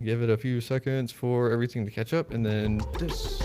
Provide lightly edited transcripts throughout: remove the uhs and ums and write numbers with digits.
Give it a few seconds for everything to catch up, and then this.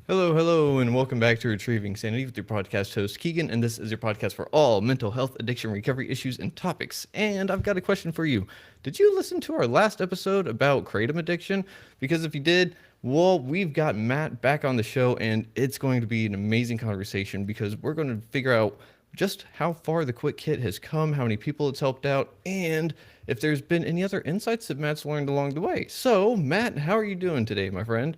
Hello, hello, and welcome back to Retrieving Sanity with your podcast host Keegan, and this is your podcast for all mental health, addiction, recovery issues, and topics. And I've got a question for you. Did you listen to our last episode about Kratom addiction? Because if you did, well, we've got Matt back on the show, and it's going to be an amazing conversation because we're going to figure out just how far the Quit Kit has come, how many people it's helped out, and if there's been any other insights that Matt's learned along the way. So, Matt, how are you doing today, my friend?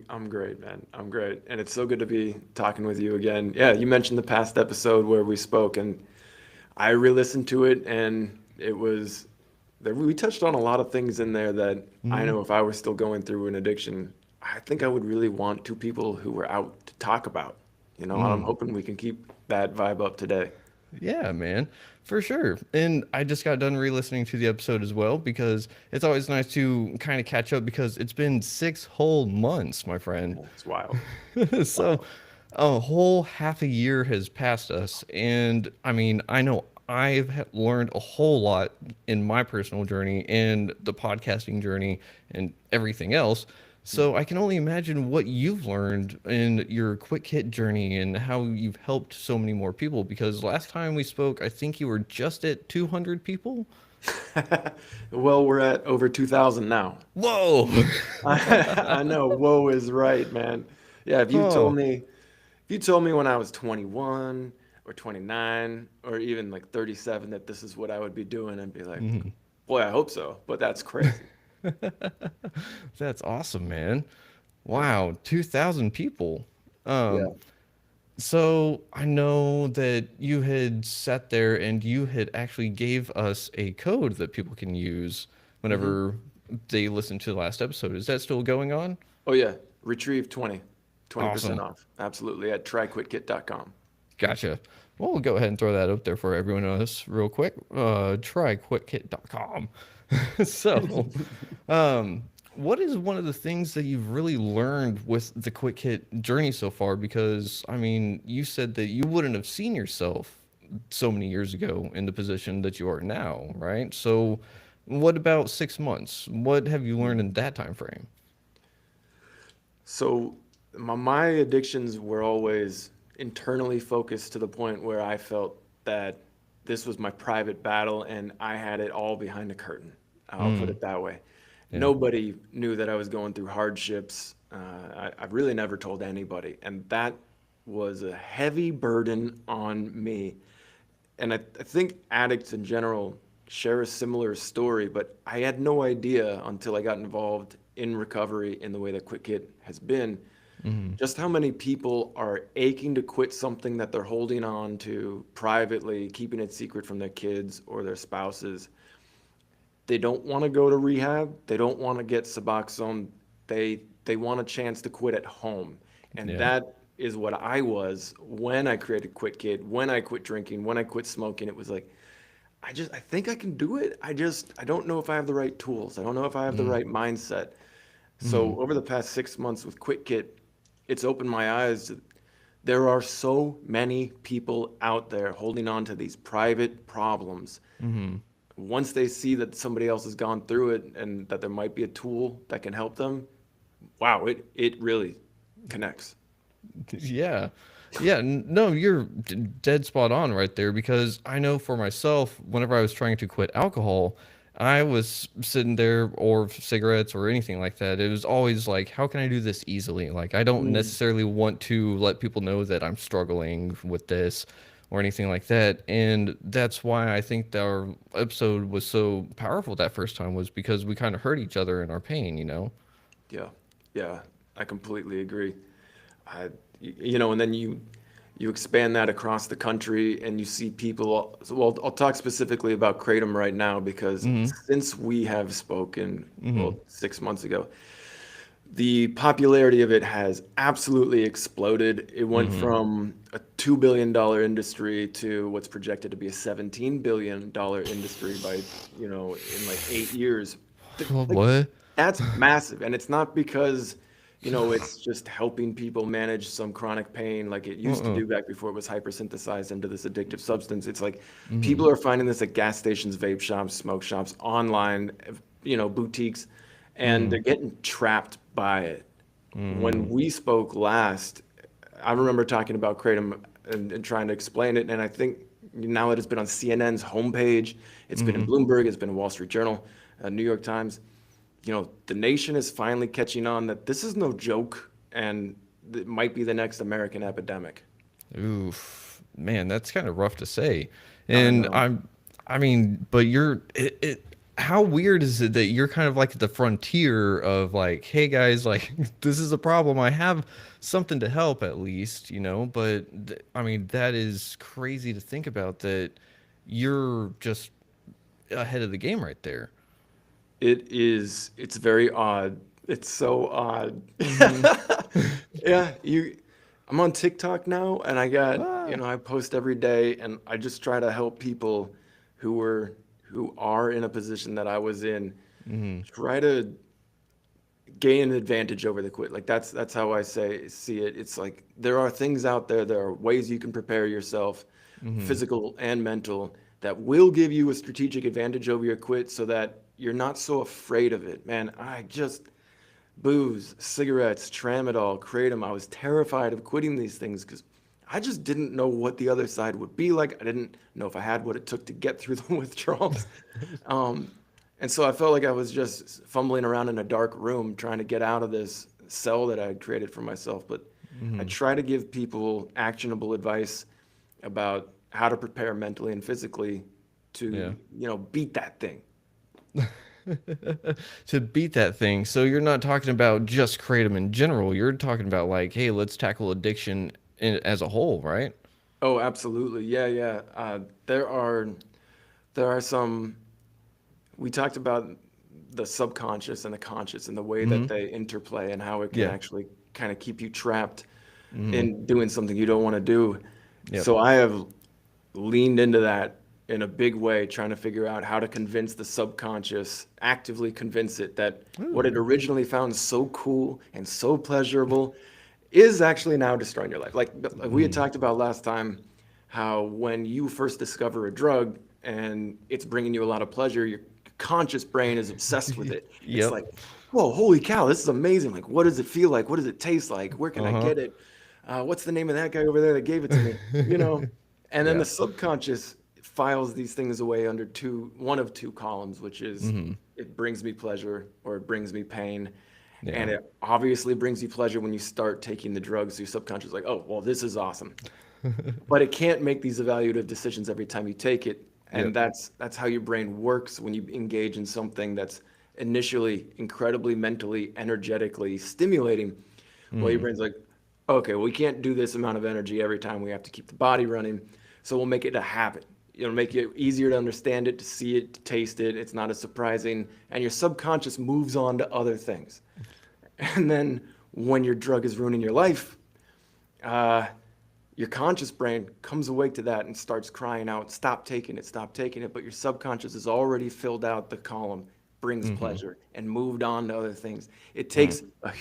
I'm great, man. I'm great. And it's so good to be talking with you again. Yeah, you mentioned the past episode where we spoke and I re-listened to it and it was we touched on a lot of things in there that I Mm-hmm. know if I were still going through an addiction, I think I would really want two people who were out to talk about, and I'm hoping we can keep that vibe up today. Yeah, man, for sure. And I just got done re-listening to the episode as well because it's always nice to kind of catch up because it's been 6 whole months, my friend. It's wild. So Wild. a whole half a year has passed us. And I mean, I know learned a whole lot in my personal journey and the podcasting journey and everything else. So I can only imagine what you've learned in your quick hit journey and how you've helped so many more people. Because last time we spoke, I think you were just at 200 people. Well, we're at over 2,000 now. Whoa! I know. Whoa is right, man. Yeah, Oh. if you told me when I was 21 or 29 or even like 37 that this is what I would be doing, I'd be like, Mhm. boy, I hope so. But that's crazy. That's awesome, man. Yeah. Wow, 2,000 people. Um, Yeah. so I know that you had sat there and you had actually gave us a code that people can use Hmm. whenever they listen to the last episode. Is that still going on? Oh, yeah. Retrieve 20% Awesome. off. Absolutely. At tryquitkit.com. Gotcha. Well, we'll go ahead and throw that up there for everyone else real quick. Tryquitkit.com. So, um, what is one of the things that you've really learned with the quick hit journey so far? Because, I mean, you said that you wouldn't have seen yourself so many years ago in the position that you are now, right? So, what about 6 months? What have you learned in that time frame? So my addictions were always internally focused to the point where I felt that this was my private battle and I had it all behind a curtain. I'll put Mm, it that way. yeah. Nobody knew that I was going through hardships. I really never told anybody, and that was a heavy burden on me. And I think addicts in general share a similar story, but I had no idea until I got involved in recovery in the way that Quick Kit has been, Mm, just how many people are aching to quit something that they're holding on to privately, keeping it secret from their kids or their spouses. They don't want to go to rehab. They don't want to get Suboxone. They want a chance to quit at home. And yeah. that is what I was when I created Quit Kid, when I quit drinking, when I quit smoking. It was like, I think I can do it. I don't know if I have the right tools. I don't know if I have the Mm, right mindset. mm, So over the past 6 months with Quit Kit, it's opened my eyes. There are so many people out there holding on to these private problems. mm. Once they see that somebody else has gone through it and that there might be a tool that can help them, wow, it really connects. Yeah. Yeah, no, you're dead spot on right there because I know for myself, whenever I was trying to quit alcohol, I was sitting there or cigarettes or anything like that. It was always like, how can I do this easily? Like, I don't Mm, necessarily want to let people know that I'm struggling with this or anything like that. And that's why I think that our episode was so powerful that first time was because we kind of hurt each other in our pain, you know? yeah, yeah, I completely agree. I, and then you expand that across the country and you see people. So, well, I'll talk specifically about Kratom right now because Mm-hmm. since we have spoken, Mm-hmm. well, 6 months ago, the popularity of it has absolutely exploded. It went Mm-hmm. from a $2 billion industry to what's projected to be a $17 billion industry by, in like 8 years. Like, What? that's massive. And it's not because, it's just helping people manage some chronic pain like it used to Uh-uh. do back before it was hypersynthesized into this addictive substance. It's like Mm-hmm. people are finding this at gas stations, vape shops, smoke shops, online, boutiques, and Mm-hmm. they're getting trapped by it. When Mm-hmm. we spoke last, I remember talking about Kratom and trying to explain it, and I think now it has been on CNN's homepage, it's been in Mm-hmm. Bloomberg, it's been in Wall Street Journal, New York Times. The nation is finally catching on that this is no joke, and it might be the next American epidemic. Oof, man, that's kind of rough to say. I And know. I mean, but how weird is it that you're kind of like at the frontier of like, hey guys, like this is a problem. I have something to help at least, but I mean, that is crazy to think about that you're just ahead of the game right there. It's very odd. It's so odd. Mm-hmm. Yeah, I'm on TikTok now and Ah. I post every day and I just try to help people who are in a position that I was in Mm-hmm. try to gain an advantage over the quit. Like that's how I see it. It's like there are things out there, there are ways you can prepare yourself, Mm-hmm. physical and mental, that will give you a strategic advantage over your quit so that you're not so afraid of it. Man, I just booze, cigarettes, tramadol, kratom. I was terrified of quitting these things because I just didn't know what the other side would be like. I didn't know if I had what it took to get through the withdrawals. Um, and so I felt like I was just fumbling around in a dark room trying to get out of this cell that I had created for myself. But I Mm-hmm. try to give people actionable advice about how to prepare mentally and physically Yeah. to, beat that thing. To beat that thing. So you're not talking about just kratom in general. You're talking about like, hey, let's tackle addiction as a whole, right? Oh, absolutely. Yeah, yeah. There are some. We talked about the subconscious and the conscious and the way Mm-hmm. that they interplay and how it can Yeah. actually kind of keep you trapped Mm-hmm. in doing something you don't want to do. Yep. So I have leaned into that in a big way, trying to figure out how to convince the subconscious, actively convince it that what it Ooh. originally found so cool and so pleasurable is actually now destroying your life. Like we had Mm-hmm. talked about last time, how when you first discover a drug and it's bringing you a lot of pleasure, your conscious brain is obsessed with it. It's Yep. like, whoa, holy cow, this is amazing. Like, what does it feel like? What does it taste like? Where can I Uh-huh. get it? What's the name of that guy over there that gave it to me? You know? And then Yeah. the subconscious files these things away under one of two columns, which is Mm-hmm. it brings me pleasure or it brings me pain. Yeah. And it obviously brings you pleasure when you start taking the drugs. So your subconscious is like, oh, well, this is awesome. But it can't make these evaluative decisions every time you take it. And Yep. that's how your brain works when you engage in something that's initially incredibly mentally, energetically stimulating. Well, your Mm-hmm. brain's like, okay, well, we can't do this amount of energy every time. We have to keep the body running. So we'll make it a habit. It'll make it easier to understand it, to see it, to taste it. It's not as surprising. And your subconscious moves on to other things. And then when your drug is ruining your life, uh, your conscious brain comes awake to that and starts crying out, stop taking it. But your subconscious has already filled out the column, brings Mm-hmm. pleasure, and moved on to other things. It Mm. takes a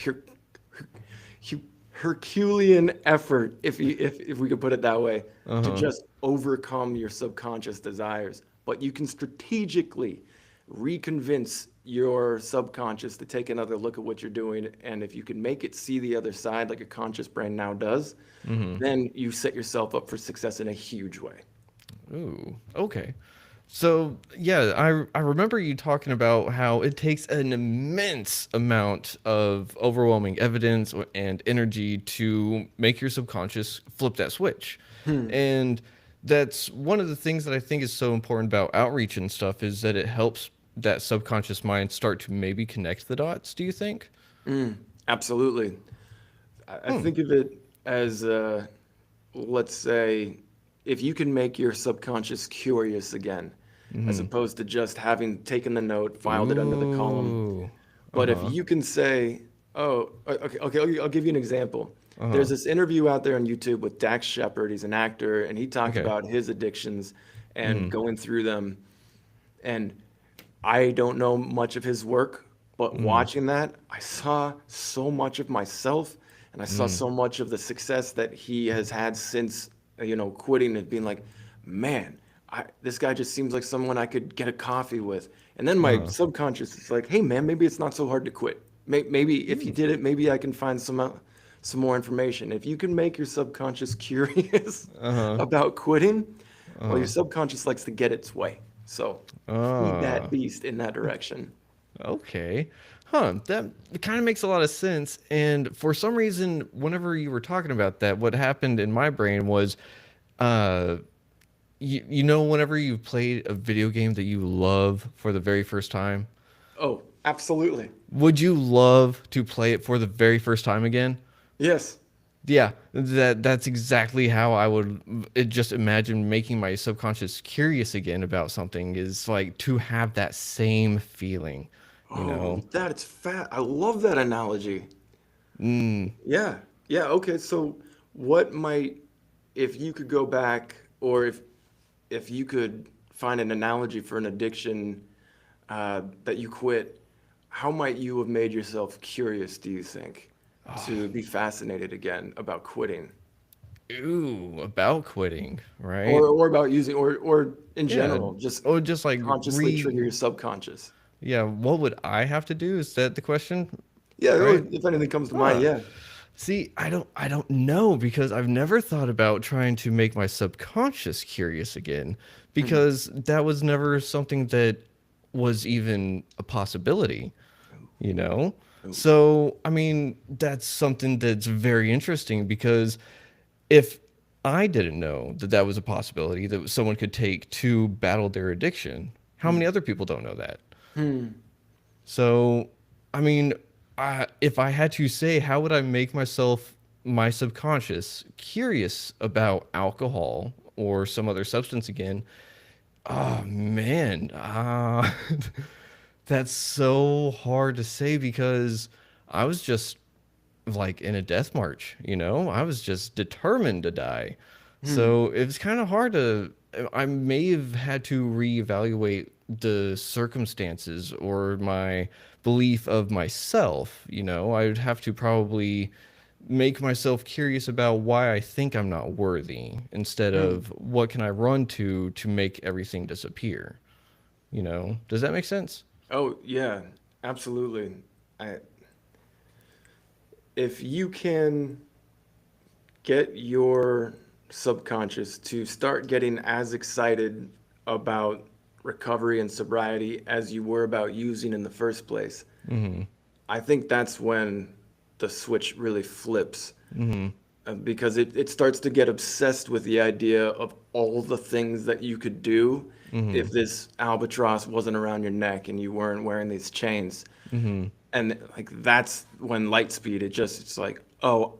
Herculean effort, if we could put it that way, to Uh-huh. just overcome your subconscious desires. But you can strategically reconvince your subconscious to take another look at what you're doing. And if you can make it see the other side, like your conscious brain now does, Mm-hmm. then you set yourself up for success in a huge way. Ooh. Okay. So yeah, I remember you talking about how it takes an immense amount of overwhelming evidence and energy to make your subconscious flip that switch. And that's one of the things that I think is so important about outreach and stuff is that it helps that subconscious mind start to maybe connect the dots, do you think? Absolutely. I Hmm. think of it as, let's say, if you can make your subconscious curious again, as Mm-hmm. opposed to just having taken the note, filed it under the column. Ooh. But if Uh-huh. you can say, oh, okay, I'll give you an example. Uh-huh. There's this interview out there on YouTube with Dax Shepard. He's an actor, and he talked Okay. about his addictions and Mm-hmm. going through them. And I don't know much of his work, but watching that, I saw so much of myself, and I saw so much of the success that he has had since, quitting and being like, man, this guy just seems like someone I could get a coffee with. And then my Uh-huh. subconscious is like, hey, man, maybe it's not so hard to quit. Maybe if you did it, maybe I can find some more information. If you can make your subconscious curious Uh-huh. about quitting, well, your Uh-huh. subconscious likes to get its way. So feed that Ah. beast in that direction. Okay. Huh. That kind of makes a lot of sense. And for some reason, whenever you were talking about that, what happened in my brain was, uh, whenever you've played a video game that you love for the very first time, Oh, absolutely. would you love to play it for the very first time again? Yes. Yeah, that's exactly how I would just imagine making my subconscious curious again about something is like to have that same feeling, you Oh, know? that is fat. I love that analogy. Mm, Yeah. Yeah. Okay. So, what might, if you could go back, or if you could find an analogy for an addiction that you quit, how might you have made yourself curious, do you think, to be fascinated again about quitting? ooh, about quitting, right? Or about using, or in Yeah. general, just Oh, just like consciously trigger your subconscious. yeah, what would I have to do? Is that the question? Yeah, Right? if anything comes to mind, Huh. yeah. See, I don't know because I've never thought about trying to make my subconscious curious again Hmm. because that was never something that was even a possibility, you know? Ooh. So, I mean, that's something that's very interesting because if I didn't know that that was a possibility that someone could take to battle their addiction, how many Hmm. other people don't know that? Hmm. So, I mean, if I had to say, how would I make my subconscious, curious about alcohol or some other substance again? Oh man, that's so hard to say because I was just like in a death march, I was just determined to die. Hmm. So it was kind of hard to, I may have had to reevaluate the circumstances or my belief of myself. I would have to probably make myself curious about why I think I'm not worthy instead Hmm. of what can I run to make everything disappear. Does that make sense? Oh, yeah, absolutely. I, if you can get your subconscious to start getting as excited about recovery and sobriety as you were about using in the first place, Mm-hmm. I think that's when the switch really flips. Mm-hmm. Because it starts to get obsessed with the idea of all the things that you could do Mm-hmm. if this albatross wasn't around your neck and you weren't wearing these chains. Mm-hmm. And like that's when light speed, it's like, oh,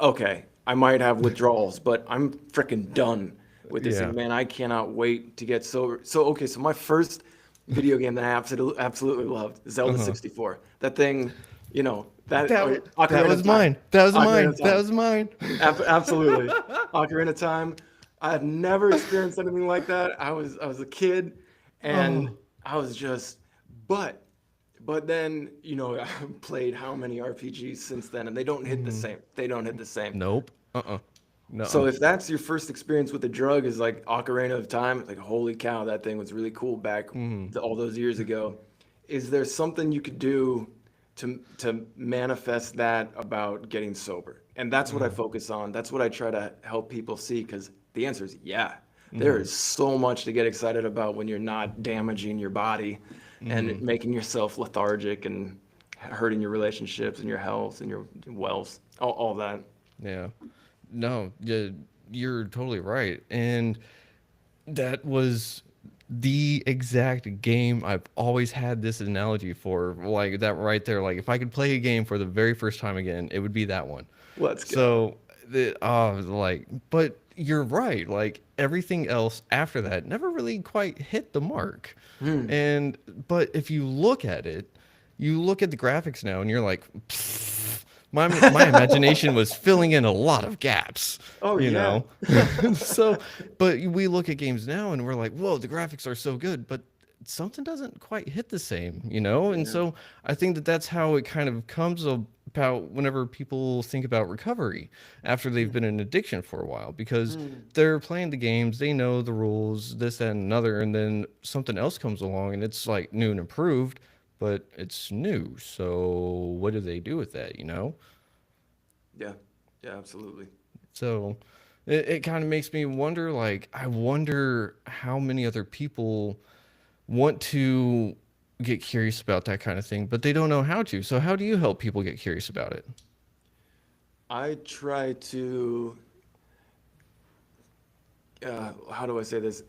okay, I might have withdrawals, but I'm freaking done with this Yeah. thing, man. I cannot wait to get sober. So okay, so my first video game that I absolutely loved, Zelda Uh-huh. 64. That thing, that That or w- that Ocarina was of Time. mine. That was Ocarina mine. of That Time. was mine. Absolutely. Ocarina of Time. I had never experienced anything like that. I was a kid and Oh. I was just but but then, I've played how many RPGs since then and they don't hit the Mhm. same. They don't hit the same. Nope. Uh-uh. So No. if that's your first experience with a drug is like Ocarina of Time, like holy cow, that thing was really cool back Mhm. all those years ago. Is there something you could do to manifest that about getting sober? And that's what I Uh, focus on. That's what I try to help people see because the answer is yeah. There mhm. is so much to get excited about when you're not damaging your body and Mhm. making yourself lethargic and hurting your relationships and your health and your wealth, all that. Yeah. No, yeah, you're totally right. And that was the exact game I've always had this analogy for. Like that right there. Like if I could play a game for the very first time again, it would be that one. Let's go. So but you're right. Like everything else after that never really quite hit the mark. Hmm. And but if you look at it, you look at the graphics now, and you're like, "Pfft, my imagination was filling in a lot of gaps, Oh you yeah. know. So, but we look at games now, and we're like, whoa, the graphics are so good, but something doesn't quite hit the same, you know? And Yeah. so I think that that's how it kind of comes about whenever people think about recovery after they've been in addiction for a while, because Mm. they're playing the games, they know the rules, this, that, and another, and then something else comes along and it's like new and improved, but it's new. So what do they do with that, you know? Yeah. Yeah, absolutely. So it kind of makes me wonder, like, I wonder how many other people want to get curious about that kind of thing, but they don't know how to. So how do you help people get curious about it? I try to, how do I say this?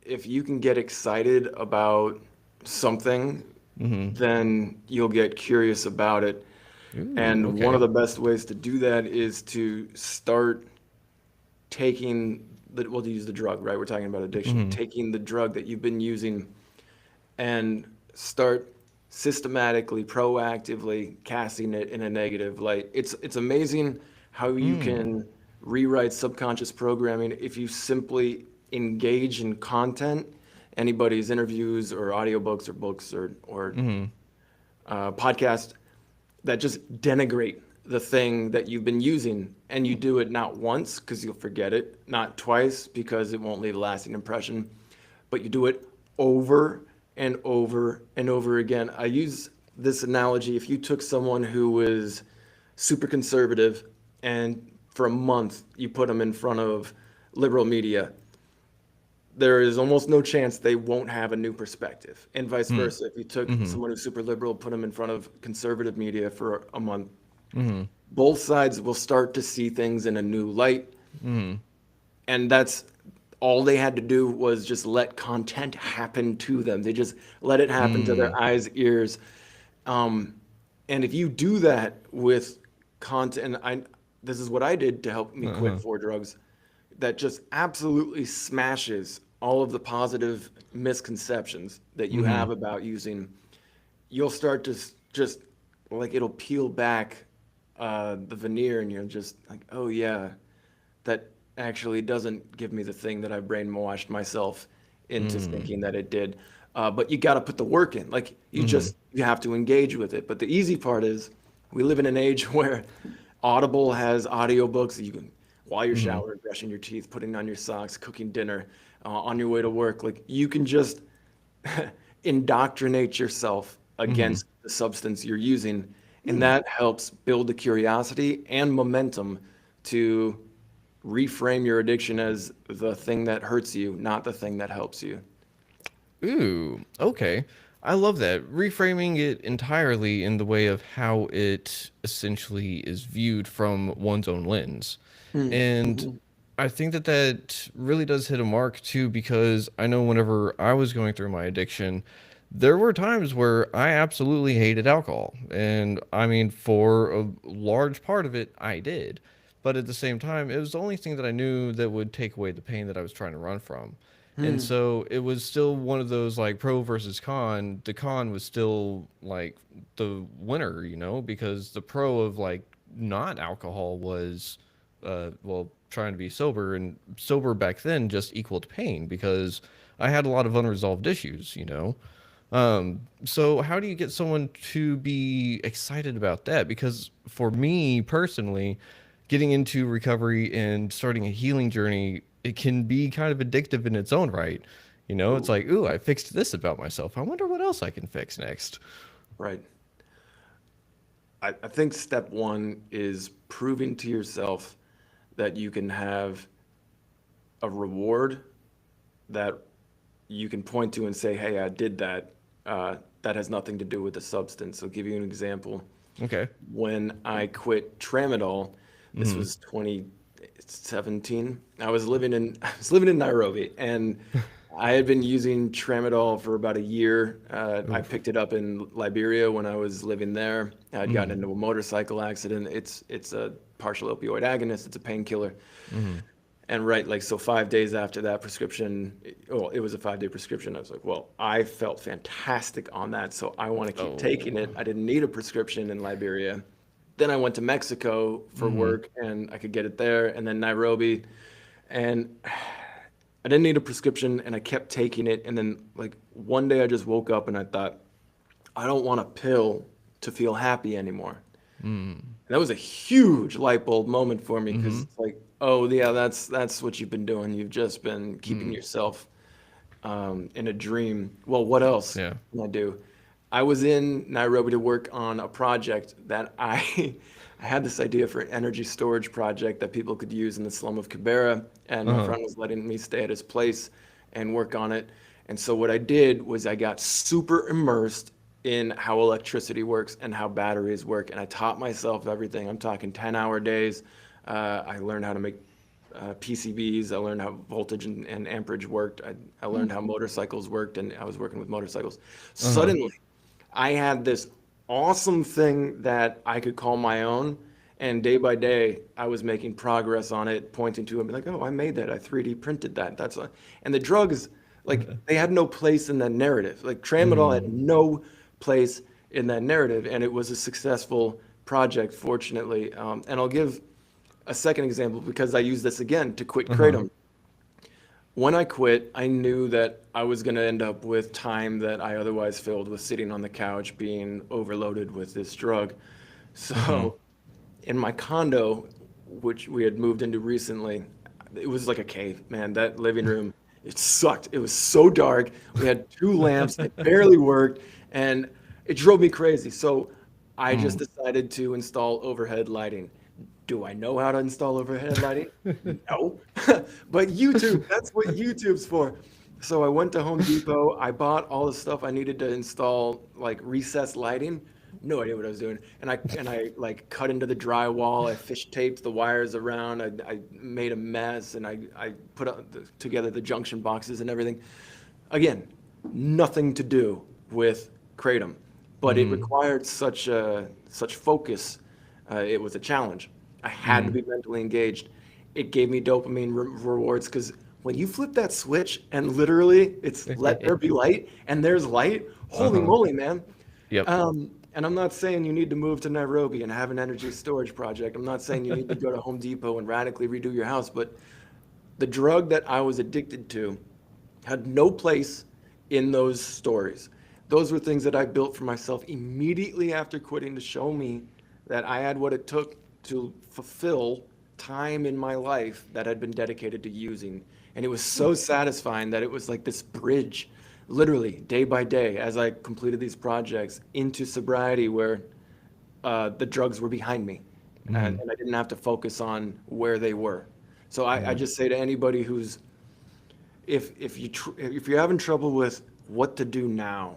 If you can get excited about something, Mm-hmm. then you'll get curious about it. Ooh, And one of okay. the best ways to do that is to start taking we'll use the drug, right? We're talking about addiction. Mm-hmm. Taking the drug that you've been using and start systematically, proactively casting it in a negative light. It's amazing how you Mm. can rewrite subconscious programming if you simply engage in content, anybody's interviews or audiobooks or books or Mm-hmm. podcasts that just denigrate the thing that you've been using, and you do it not once because you'll forget it, not twice because it won't leave a lasting impression, but you do it over and over and over again. I use this analogy: if you took someone who was super conservative and for a month you put them in front of liberal media, there is almost no chance they won't have a new perspective. And vice Mm. versa. If you took Mm-hmm. someone who's super liberal, put them in front of conservative media for a month, Mm-hmm. both sides will start to see things in a new light. Mm-hmm. And that's all they had to do was just let content happen to them. They just let it happen to Mm. their eyes, ears. Um, and if you do that with content, this is what I did to help me quit Uh-huh. for drugs, that just absolutely smashes all of the positive misconceptions that you Mm-hmm. have about using. You'll start to just like it'll peel back the veneer, and you're just like, oh yeah, that actually doesn't give me the thing that I brainwashed myself into Mm. thinking that it did. But you got to put the work in. Like Mm-hmm. you have to engage with it. But the easy part is we live in an age where Audible has audiobooks that you can, while you're Mm-hmm. showering, brushing your teeth, putting on your socks, cooking dinner, on your way to work. Like you can just indoctrinate yourself Mm-hmm. against the substance you're using. And Mm. that helps build the curiosity and momentum to reframe your addiction as the thing that hurts you, not the thing that helps you. Ooh, okay. I love that. Reframing it entirely in the way of how it essentially is viewed from one's own lens. And Mm-hmm. I think that that really does hit a mark too, because I know whenever I was going through my addiction, there were times where I absolutely hated alcohol. And I mean, for a large part of it, I did. But at the same time, it was the only thing that I knew that would take away the pain that I was trying to run from. And Mm. so it was still one of those like pro versus con. The con was still like the winner, you know, because the pro of like not alcohol was, well, trying to be sober, and sober back then just equaled pain because I had a lot of unresolved issues, you know. So how do you get someone to be excited about that? Because for me personally, getting into recovery and starting a healing journey, it can be kind of addictive in its own right. You know, it's Ooh, like, ooh, I fixed this about myself. I wonder what else I can fix next. right. I think step one is proving to yourself that you can have a reward that you can point to and say, hey, I did that. That has nothing to do with the substance. I'll give you an example. Okay. When I quit tramadol, this Mm-hmm. was 2017. I was living in Nairobi, and I had been using tramadol for about a year. I Oof. picked it up in Liberia when I was living there. I'd gotten Mm-hmm. into a motorcycle accident. It's a partial opioid agonist. It's a painkiller. Mm-hmm. And right, like, so 5 days after that prescription, well, it was a 5 day prescription. I was like, well, I felt fantastic on that. So I want to keep taking Oh. it. I didn't need a prescription in Liberia. Then I went to Mexico for Mm-hmm. work and I could get it there. And then Nairobi. And I didn't need a prescription, and I kept taking it. And then, like, one day I just woke up and I thought, I don't want a pill to feel happy anymore. Mm. And that was a huge light bulb moment for me because Mm-hmm. it's like, oh yeah, that's what you've been doing. You've just been keeping Mm. yourself in a dream. Well, what else Yeah. can I do? I was in Nairobi to work on a project that I I had this idea for an energy storage project that people could use in the slum of Kibera, and my Uh-huh. friend was letting me stay at his place and work on it. And so what I did was I got super immersed in how electricity works and how batteries work, and I taught myself everything. I'm talking 10-hour days. I learned how to make PCBs. I learned how voltage and amperage worked. I learned how motorcycles worked, and I was working with motorcycles. Uh-huh. Suddenly, I had this awesome thing that I could call my own. And day by day, I was making progress on it, pointing to it, and be like, "Oh, I made that. I 3D printed that. That's a." And the drugs, like, they had no place in that narrative. Like, tramadol had Mm. no place in that narrative, and it was a successful project, fortunately. And I'll give a second example because I use this again to quit Uh-huh. Kratom. When I quit, I knew that I was going to end up with time that I otherwise filled with sitting on the couch being overloaded with this drug. Mm-hmm. So, in my condo, which we had moved into recently, it was like a cave, man. That living room, it sucked. It was so dark. We had two lamps, it barely worked, and it drove me crazy. So, I just Mm. decided to install overhead lighting. Do I know how to install overhead lighting? No. But YouTube, that's what YouTube's for. So I went to Home Depot, I bought all the stuff I needed to install like recessed lighting. No idea what I was doing. And I like cut into the drywall, I fish taped the wires around, I made a mess and I put together the junction boxes and everything. Again, nothing to do with Kratom, but it Mm. required such focus. It was a challenge. I had to Mm. be mentally engaged. It gave me dopamine rewards because when you flip that switch and literally it's let there be light and there's light, holy Uh-huh. moly, man. Yep. And I'm not saying you need to move to Nairobi and have an energy storage project. I'm not saying you need to go to Home Depot and radically redo your house, but the drug that I was addicted to had no place in those stories. Those were things that I built for myself immediately after quitting to show me that I had what it took to fulfill time in my life that had been dedicated to using. And it was so satisfying that it was like this bridge, literally day by day, as I completed these projects into sobriety, where the drugs were behind me, Mm. and I didn't have to focus on where they were. So I Mm. just say to anybody who's if you're having trouble with what to do now,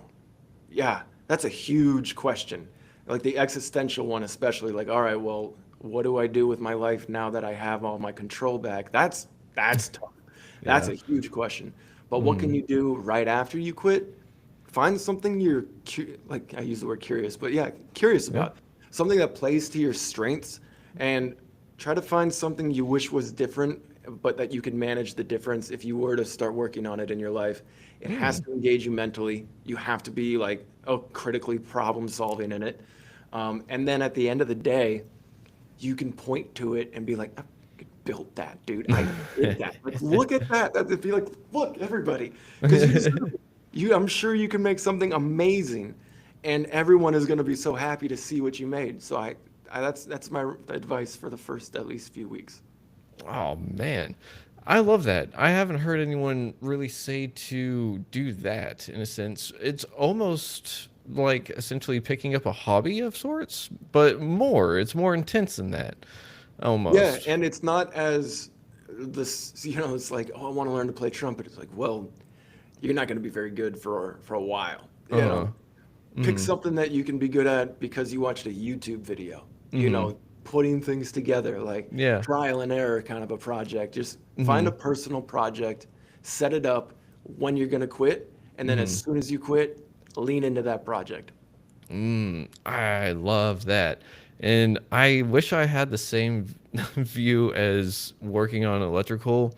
yeah, that's a huge question. Like the existential one, especially. Like, all right, well, what do I do with my life now that I have all my control back? That's tough. That's Yeah. a huge question. But what can Mm. you do right after you quit? Find something you're like I use the word curious, but yeah, curious Yeah. about something that plays to your strengths, and try to find something you wish was different, but that you could manage the difference if you were to start working on it in your life. It has Mm. to engage you mentally. You have to be like, oh, critically problem solving in it. And then at the end of the day, you can point to it and be like, I built that, dude. I did that. Like, look at that. That'd be like, look, everybody, because you deserve it. I'm sure you can make something amazing, and everyone is going to be so happy to see what you made. So that's my advice for the first at least few weeks. Oh man, I love that. I haven't heard anyone really say to do that in a sense. It's almost like essentially picking up a hobby of sorts, but more. It's more intense than that, Yeah, almost. and it's not as it's like, oh, I want to learn to play trumpet. It's like, well, you're not going to be very good for a while. Uh-huh. Pick Mm. something that you can be good at because you watched a YouTube video, Mm-hmm. putting things together, like Yeah. trial and error kind of a project. Just find Mm-hmm. a personal project, set it up when you're going to quit, and then as Mm-hmm. soon as you quit, lean into that project. I love that. And I wish I had the same view as working on electrical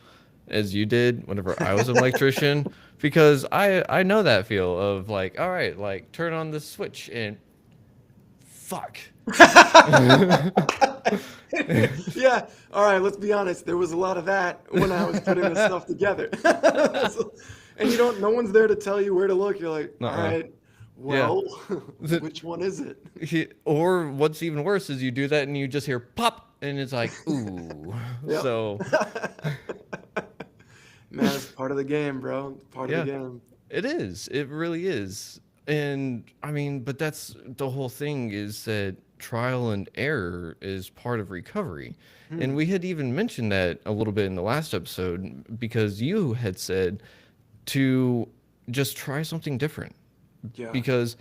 as you did whenever I was an electrician, because I know that feel of like, all right, like turn on the switch and fuck. Yeah. All right. Let's be honest. There was a lot of that when I was putting this stuff together. And no one's there to tell you where to look. You're like, all Uh-uh. right, Yeah. well, The- which one is it? or what's even worse is you do that and you just hear pop and it's like, ooh. Yep. So, Man, it's part of the game, bro. Part of the yeah. game. It is. It really is. And I mean, but that's the whole thing is that trial and error is part of recovery. And Hmm. we had even mentioned that a little bit in the last episode because you had said to just try something different Yeah. because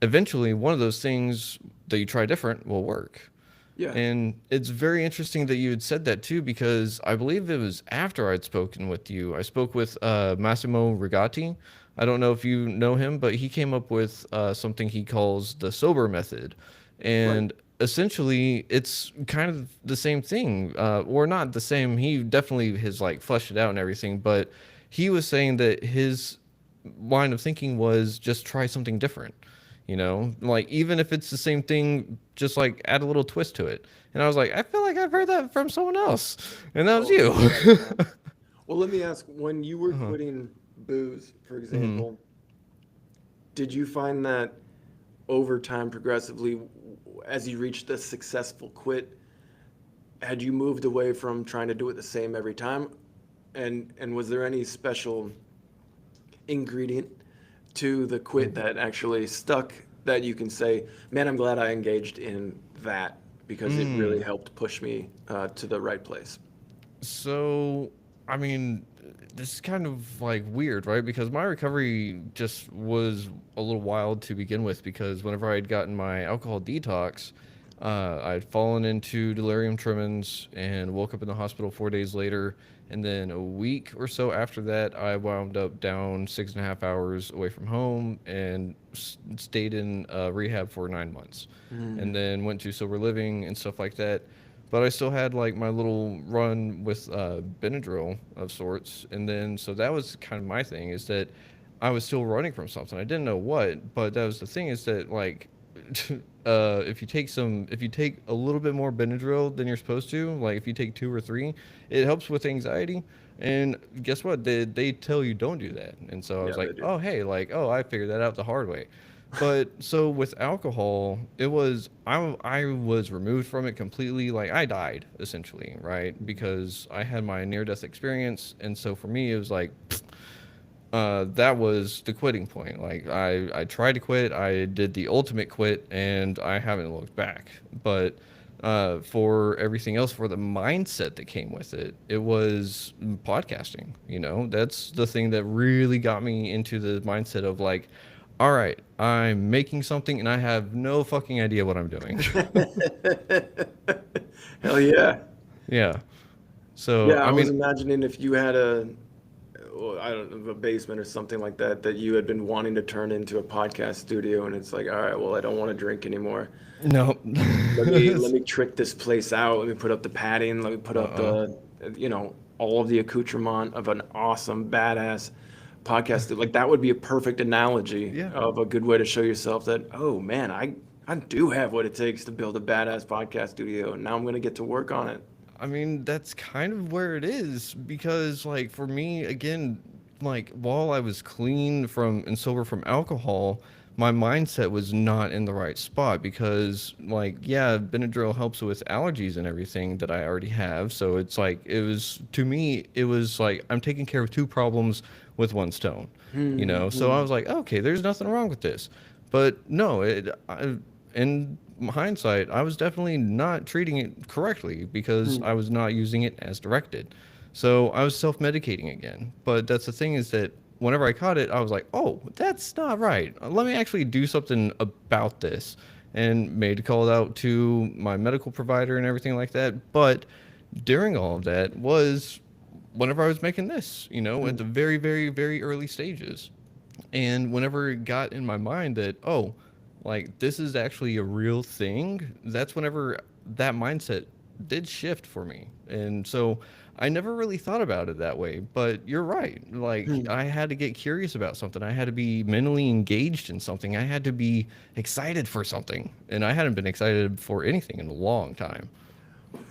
eventually one of those things that you try different will work. Yeah. And it's very interesting that you had said that too, because I believe it was after I'd spoken with you. I spoke with Massimo Rigatti. I don't know if you know him, but he came up with something he calls the sober method. Right. And essentially, it's kind of the same thing, or not the same. He definitely has like fleshed it out and everything, but he was saying that his line of thinking was just try something different, like even if it's the same thing, just like add a little twist to it. And I was like, I feel like I've heard that from someone else, and that was Oh, you. yes, man. Well, let me ask, when you were Uh-huh. quitting booze, for Hmm. example, did you find that over time, progressively, as you reached a successful quit, had you moved away from trying to do it the same every time? And was there any special ingredient to the quit that actually stuck that you can say, man, I'm glad I engaged in that because it really Mm. helped push me to the right place? So, I mean, this is kind of like weird, right? Because my recovery just was a little wild to begin with. Because whenever I'd gotten my alcohol detox, I'd fallen into delirium tremens and woke up in the hospital 4 days later. And then a week or so after that, I wound up down 6.5 hours away from home and stayed in rehab for 9 months. And Mm. then went to sober living and stuff like that, but I still had like my little run with Benadryl of sorts, and then so that was kind of my thing is that I was still running from something. I didn't know what, but that was the thing is that like if you take a little bit more Benadryl than you're supposed to, like if you take two or three, it helps with anxiety. And guess what? They tell you don't do that. And so I was Yeah, they like, do. oh hey, like oh I figured that out the hard way. But so with alcohol, it was I was removed from it completely. Like I died essentially, right? Because I had my near death experience, and so for me it was like that was the quitting point. Like I tried to quit, I did the ultimate quit, and I haven't looked back. But for everything else, for the mindset that came with it, it was podcasting. That's the thing that really got me into the mindset of like, all right, I'm making something and I have no fucking idea what I'm doing. Hell yeah. Yeah. So, Yeah, I I was mean, imagining if you had well, I don't know, a basement or something like that, that you had been wanting to turn into a podcast studio, and it's like, all right, well, I don't want to drink anymore. no. Let me trick this place out. Let me put up the padding. Let me put up Uh-uh. all of the accoutrement of an awesome, badass podcast. Like that would be a perfect analogy Yeah. of a good way to show yourself that, oh man, I do have what it takes to build a badass podcast studio, and now I'm gonna get to work on it. I mean, that's kind of where it is because, like, for me, again, like, while I was clean from and sober from alcohol, my mindset was not in the right spot because, like, yeah, Benadryl helps with allergies and everything that I already have. So it's like, it was, to me, it was like, I'm taking care of two problems with one stone, So I Hmm. was like, okay, there's nothing wrong with this. But no, in hindsight, I was definitely not treating it correctly because I was not using it as directed. So I was self medicating again. But that's the thing is that whenever I caught it, I was like, oh, that's not right. Let me actually do something about this. And made a call out to my medical provider and everything like that. But during all of that was whenever I was making this, at the very, very, very early stages. And whenever it got in my mind that, oh, like this is actually a real thing, that's whenever that mindset did shift for me. And so I never really thought about it that way. But you're right. Like I had to get curious about something. I had to be mentally engaged in something. I had to be excited for something. And I hadn't been excited for anything in a long time.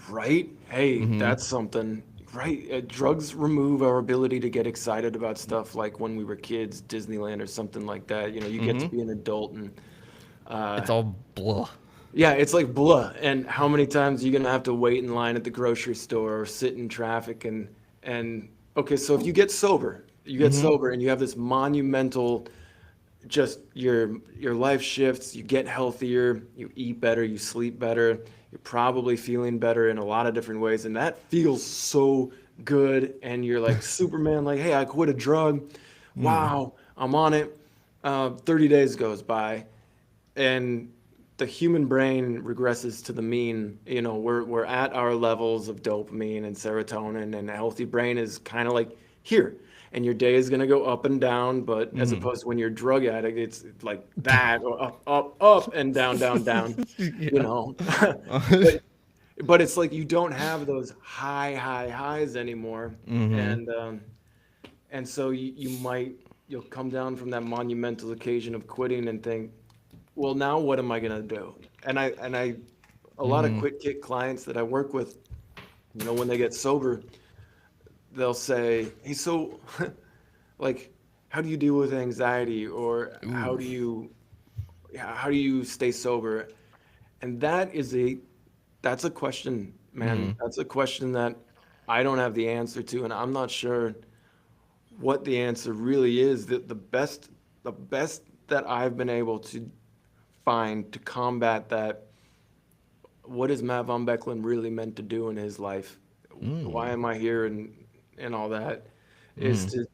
Right? Hey, Mm-hmm. that's something. Right? Drugs remove our ability to get excited about stuff like when we were kids, Disneyland or something like that. You get to Mm-hmm. be an adult and uh, It's all blah. yeah, it's like blah. And how many times are you gonna have to wait in line at the grocery store or sit in traffic and okay, so if you get Mm-hmm. sober and you have this monumental just your life shifts, you get healthier, you eat better, you sleep better, you're probably feeling better in a lot of different ways, and that feels so good. And you're like Superman, like, hey, I quit a drug. Mm. Wow, I'm on it. 30 days goes by, and the human brain regresses to the mean. We're at our levels of dopamine and serotonin, and a healthy brain is kind of like here. And your day is going to go up and down, but as Mm-hmm. opposed to when you're a drug addict, it's like that, or up, up, up, and down, down, down. You Yeah. know, but it's like you don't have those high highs anymore, Mm-hmm. and so you'll come down from that monumental occasion of quitting and think, well, now what am I gonna do? And a lot of Mm-hmm. quit kit clients that I work with, when they get sober, they'll say, "Hey, so, like, how do you deal with anxiety, or Ooh. how do you stay sober?" And that's a question, Mm-hmm. man. That's a question that I don't have the answer to, and I'm not sure what the answer really is. The best that I've been able to find to combat that, what is Matt von Boecklin really meant to do in his life? Why Mm. am I here, and all that, is Mm. to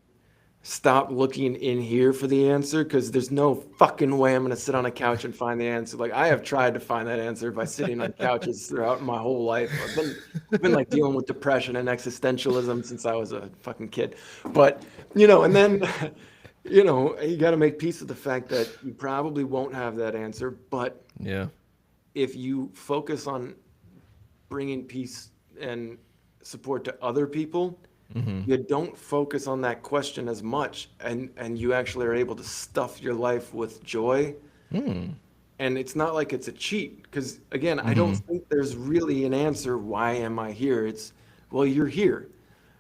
stop looking in here for the answer, because there's no fucking way I'm going to sit on a couch and find the answer. Like, I have tried to find that answer by sitting on couches throughout my whole life. I've been like dealing with depression and existentialism since I was a fucking kid. But, and then you got to make peace with the fact that you probably won't have that answer. But Yeah. if you focus on bringing peace and support to other people, Mm-hmm. you don't focus on that question as much, and you actually are able to stuff your life with joy. Mm. And it's not like it's a cheat, because again, I don't Mm-hmm. think there's really an answer, why am I here? It's, well, you're here.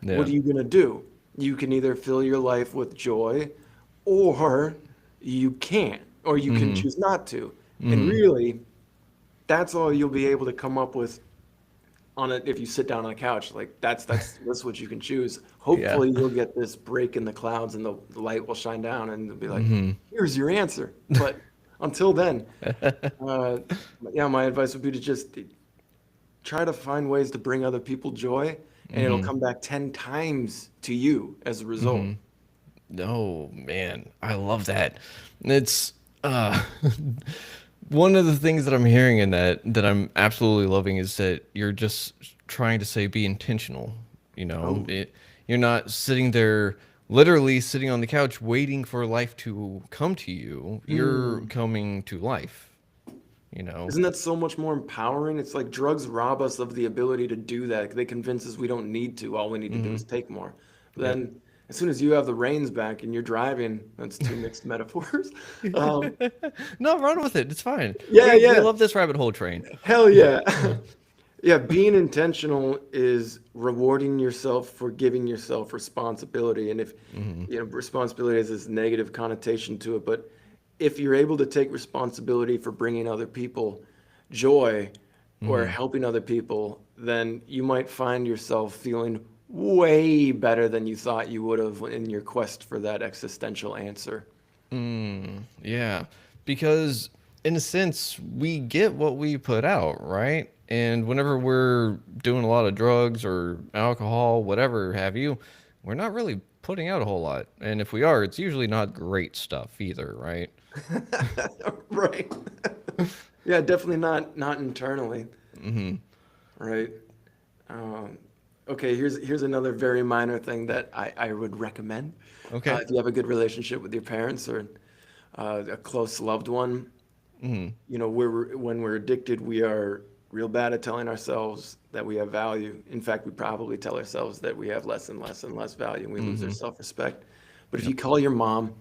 What Yeah. are you going to do? You can either fill your life with joy, or you can't, or you can Mm-hmm. choose not to. And Mm-hmm. really, that's all you'll be able to come up with on it if you sit down on a couch. Like, that's what you can choose. Yeah. Hopefully you'll get this break in the clouds, and the light will shine down, and it'll be like, Mm-hmm. here's your answer. But until then, uh, yeah, my advice would be to just try to find ways to bring other people joy, and it'll Mm-hmm. come back 10 times to you as a result. Mm-hmm. Oh man, I love that. It's uh one of the things that I'm hearing in that I'm absolutely loving is that you're just trying to say be intentional. Oh, You're not sitting there literally sitting on the couch waiting for life to come to you. You're mm. coming to life, you know. Isn't that so much more empowering? It's like drugs rob us of the ability to do that. They convince us we don't need to. All we need to do Mm-hmm. is take more. But Yep. then, as soon as you have the reins back and you're driving, that's two mixed metaphors. Um, No, run with it. It's fine. yeah, We yeah, love this rabbit hole train. hell yeah. Yeah, being intentional is rewarding yourself for giving yourself responsibility. And if, Mm-hmm. responsibility has this negative connotation to it, but if you're able to take responsibility for bringing other people joy or Mm-hmm. helping other people, then you might find yourself feeling way better than you thought you would have in your quest for that existential answer. Yeah, because in a sense, we get what we put out, right? And whenever we're doing a lot of drugs or alcohol, whatever have you, we're not really putting out a whole lot. And if we are, it's usually not great stuff either, right? Right. Yeah, definitely not internally, Mm-hmm. right? Um, okay, here's another very minor thing that I would recommend. Okay. If you have a good relationship with your parents, or a close loved one, Mm-hmm. when we're addicted, we are real bad at telling ourselves that we have value. In fact, we probably tell ourselves that we have less and less and less value, and we lose our Mm-hmm. self-respect. But if Yep. you call your mom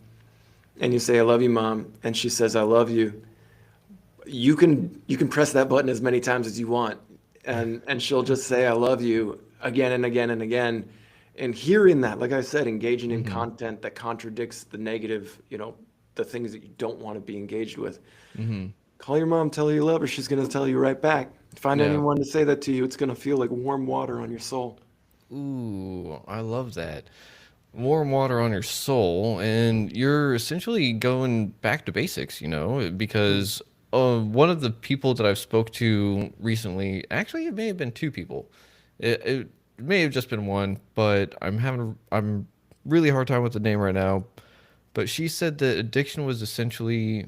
and you say, "I love you, mom," and she says, "I love you," you can press that button as many times as you want, and she'll just say I love you again and again and again. And hearing that, like I said, engaging in Mm-hmm. content that contradicts the negative, the things that you don't want to be engaged with. Mm-hmm. Call your mom, tell her you love her. She's going to tell you right back. Find Yeah. anyone to say that to you. It's going to feel like warm water on your soul. Ooh, I love that. Warm water on your soul, and you're essentially going back to basics, Mm. because one of the people that I've spoke to recently, actually, it may have been two people. It may have just been one, but I'm really hard time with the name right now. But she said that addiction was essentially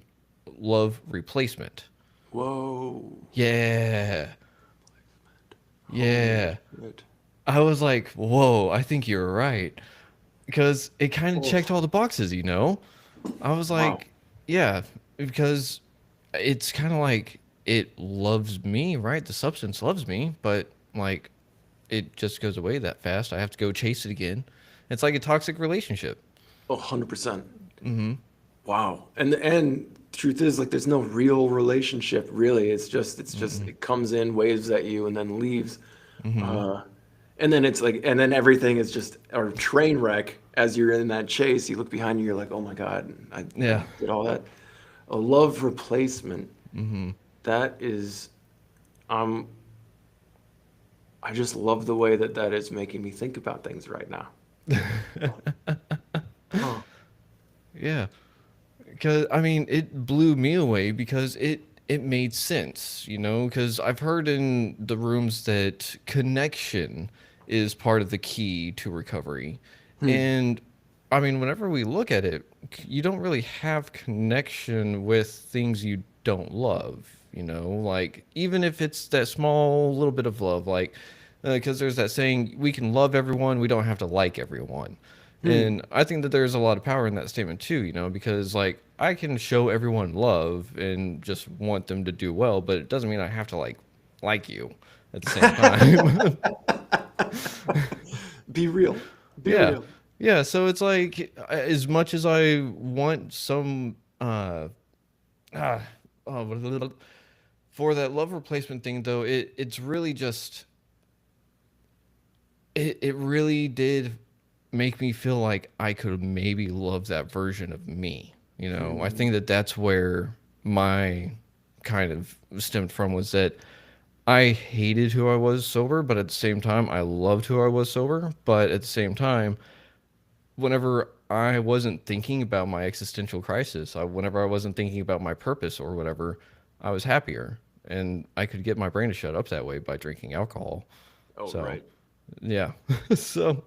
love replacement. Whoa. Yeah, Holy yeah. shit. I was like, whoa, I think you're right. Because it kind of checked Oh, all the boxes. I was wow. like, yeah, because it's kind of like it loves me, right? The substance loves me, but like it just goes away that fast. I have to go chase it again. It's like a toxic relationship. Oh, 100%. Mm-hmm. Wow. And truth is like there's no real relationship really. It's just Mm-mm. it comes in, waves at you and then leaves. Mm-hmm. Uh and then it's like and then everything is just a train wreck as you're in that chase. You look behind you, you're like, "Oh my God, I Yeah. did all that." A love replacement. Mm-hmm. That is um I just love the way that that is making me think about things right now. Huh. Yeah. Because I mean, it blew me away because it made sense, because I've heard in the rooms that connection is part of the key to recovery. Hmm. And I mean, whenever we look at it, you don't really have connection with things you don't love, like even if it's that small little bit of love, like because there's that saying, we can love everyone, we don't have to like everyone. Hmm. And I think that there's a lot of power in that statement too, because like I can show everyone love and just want them to do well, but it doesn't mean I have to like you at the same time. Be real. Be Yeah. real. Yeah, so it's like as much as I want some ah, oh, for that love replacement thing though, it's really just it really did make me feel like I could maybe love that version of me. I think Hmm. that that's where my kind of stemmed from, was that I hated who I was sober, but at the same time, I loved who I was sober. But at the same time, whenever I wasn't thinking about my existential crisis, whenever I wasn't thinking about my purpose or whatever, I was happier. And I could get my brain to shut up that way by drinking alcohol. Oh, So right. yeah. So,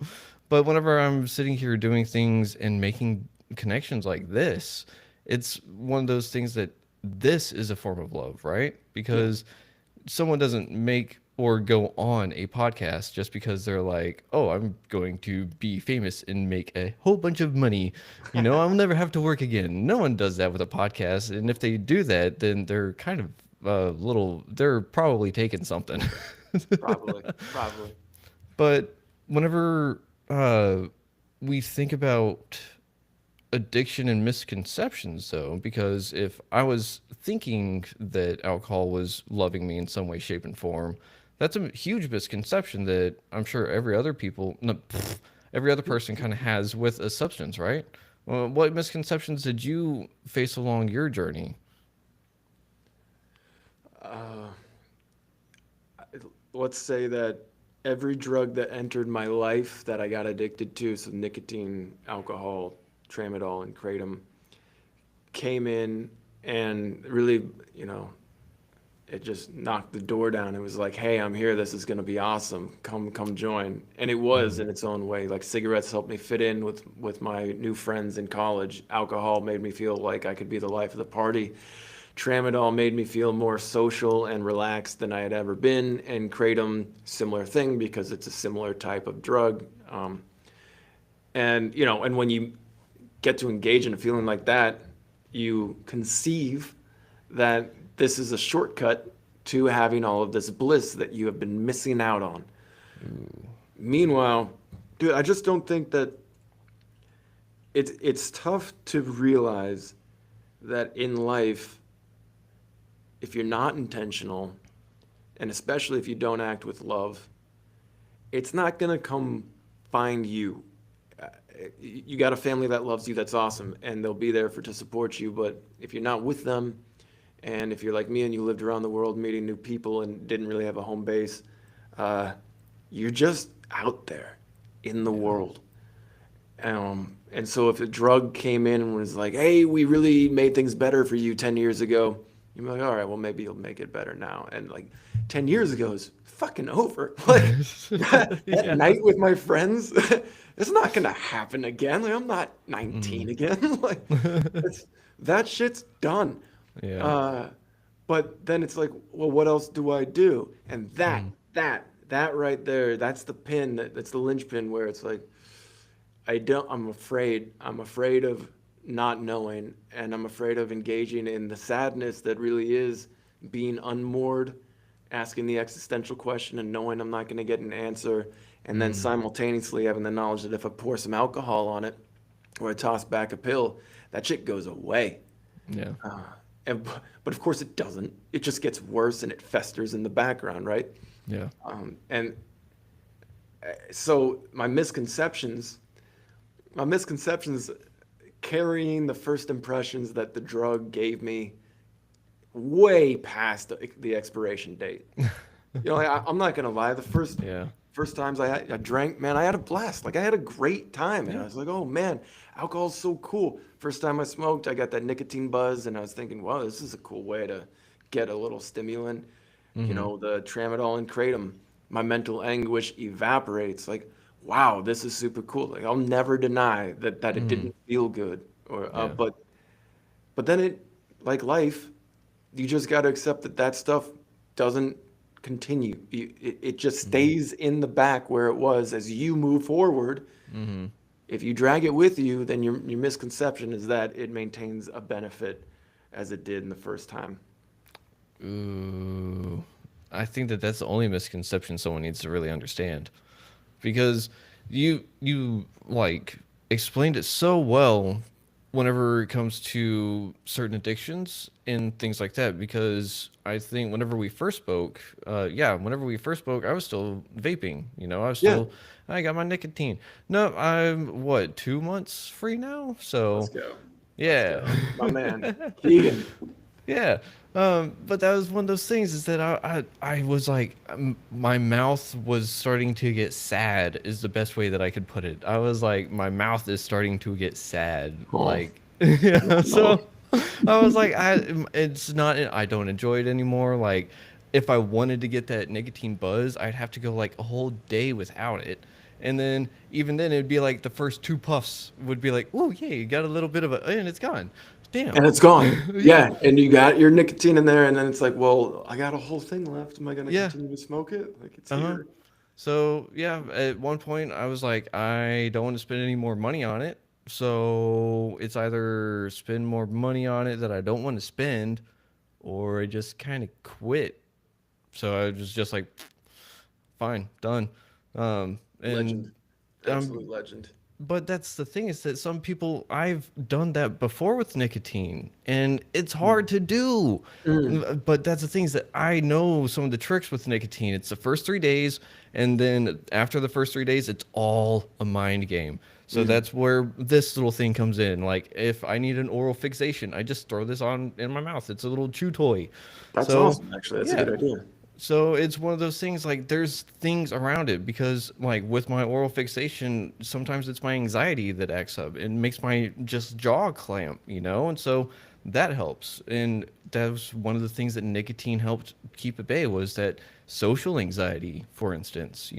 but whenever I'm sitting here doing things and making connections like this, it's one of those things that this is a form of love, right? Yeah. Because someone doesn't make or go on a podcast just because they're like, oh, I'm going to be famous and make a whole bunch of money. I'll never have to work again. No one does that with a podcast. And if they do that, then they're kind of they're probably taking something. Probably. Probably. But whenever we think about addiction and misconceptions, though, because if I was thinking that alcohol was loving me in some way, shape, and form, that's a huge misconception that I'm sure every other people, no, every other person kind of has with a substance, right? Well, what misconceptions did you face along your journey? Uh, let's say that every drug that entered my life that I got addicted to, so nicotine, alcohol, tramadol, and kratom, came in and really, it just knocked the door down. It was like, hey, I'm here. This is gonna be awesome. Come join. And it was Mm-hmm. in its own way. Like cigarettes helped me fit in with my new friends in college. Alcohol made me feel like I could be the life of the party. Tramadol made me feel more social and relaxed than I had ever been. And kratom, similar thing because it's a similar type of drug. And when you get to engage in a feeling like that, you conceive that this is a shortcut to having all of this bliss that you have been missing out on. Ooh. Meanwhile, dude, I just don't think that it's tough to realize that in life, if you're not intentional and especially if you don't act with love, it's not going to come find you. Uh, You got a family that loves you, that's awesome, and they'll be there for to support you. But if you're not with them, and if you're like me and you lived around the world meeting new people and didn't really have a home base, uh, you're just out there in the Yeah. world. And so if a drug came in and was like, hey, we really made things better for you 10 years ago, you'd be like, all right, well, maybe you'll make it better now. And like 10 years ago is fucking over. Like that Yeah. night with my friends, it's not going to happen again. Like, I'm not 19 Mhm. again. Like it's, that shit's done. Yeah. Uh, but then it's like, well, what else do I do? And Mm. that right there, that's the pin, that's the linchpin where it's like, I'm afraid of not knowing, and I'm afraid of engaging in the sadness that really is being unmoored, asking the existential question and knowing I'm not going to get an answer, and then Mm. simultaneously having the knowledge that if I pour some alcohol on it or I toss back a pill, that shit goes away. Yeah. Uh, but of course it doesn't. It just gets worse and it festers in the background, right? Yeah. And so my misconceptions carrying the first impressions that the drug gave me way past the expiration date. You know, I'm not gonna lie. The Yeah. first times I drank, man, I had a blast. Like I had a great time, and I Yeah. was like, oh man, alcohol's so cool. First time I smoked, I got that nicotine buzz, and I was thinking, wow, this is a cool way to get a little stimulant. You Mhm. know, the tramadol and kratom. My mental anguish evaporates. Like, wow, this is super cool. Like I'll never deny that it Mhm. didn't feel good, or Yeah. but then like life, you just got to accept that that stuff doesn't continue. It just Mhm. stays in the back where it was as you move forward. Mhm. If you drag it with you, then your misconception is that it maintains a benefit as it did in the first time. Ooh. I think that that's the only misconception someone needs to really understand, because you like explained it so well whenever it comes to certain addictions and things like that, because I think whenever we first spoke, whenever we first spoke, I was still vaping, I was Yeah, still, I got my nicotine. No, I'm what, 2 months free now, let's so go. Let's yeah. go. My man, Keegan. Yeah. But that was one of those things, is that I was like, my mouth was starting to get sad, is the best way that I could put it. I was like, my mouth is starting to get sad. Oh, Like, yeah. no. So I was like, it's not, I don't enjoy it anymore. Like, if I wanted to get that nicotine buzz, I'd have to go like a whole day without it. And then even then, it'd be like the first two puffs would be like, oh, yeah, you got a little bit of a, and it's gone. And Damn. it's gone. Yeah. Yeah, and you got your nicotine in there, and then it's like, well, I got a whole thing left. Am I gonna Yeah. continue to smoke it? Like it's Uh-huh. here. So yeah, at one point I was like, I don't want to spend any more money on it. So it's either spend more money on it that I don't want to spend, or I just kind of quit. So I was just like, fine, done. And Legend, absolute um, legend. but that's the thing, is that some people, I've done that before with nicotine, and it's hard Mm. to do. Mm. But that's the things that I know, some of the tricks with nicotine. It's the first 3 days, and then after the first 3 days, it's all a mind game. So Mm. that's where this little thing comes in. Like if I need an oral fixation, I just throw this on in my mouth. It's a little chew toy. That's So awesome. Actually, that's a yeah, good idea. so it's one of those things, like there's things around it, because like with my oral fixation, sometimes it's my anxiety that acts up and makes my just jaw clamp. And so that helps. And that was one of the things that nicotine helped keep at bay, was that social anxiety, for instance.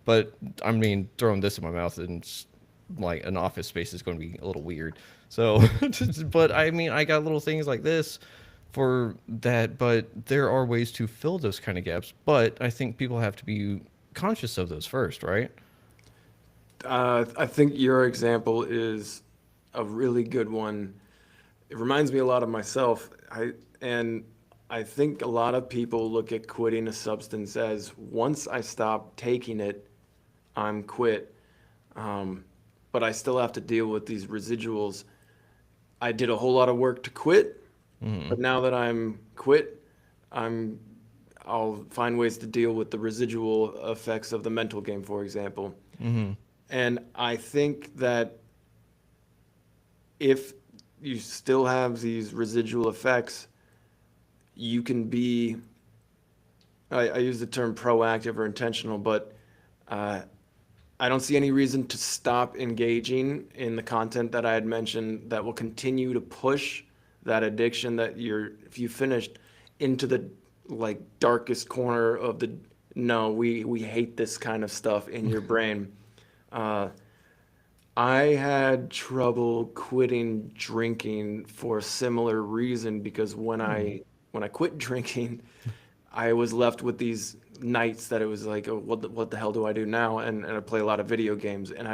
But I mean, throwing this in my mouth and like an office space is going to be a little weird. So, but I mean, I got little things like this for that, but there are ways to fill those kind of gaps. But I think people have to be conscious of those first, right? I think your example is a really good one. It reminds me a lot of myself. And I think a lot of people look at quitting a substance as once I stop taking it, I'm quit. Um, but I still have to deal with these residuals. I did a whole lot of work to quit, Mm-hmm. but now that I'm quit, I'm I'll find ways to deal with the residual effects of the mental game, for example. Mm-hmm. And I think that if you still have these residual effects, you can be, I use the term proactive or intentional, but uh, I don't see any reason to stop engaging in the content that I had mentioned that will continue to push that addiction that if you finished into the like darkest corner of the, no, we hate this kind of stuff in your brain. Uh, I had trouble quitting drinking for a similar reason because when I quit drinking, I was left with these nights that it was like, oh, what the hell do I do now? And I play a lot of video games, and I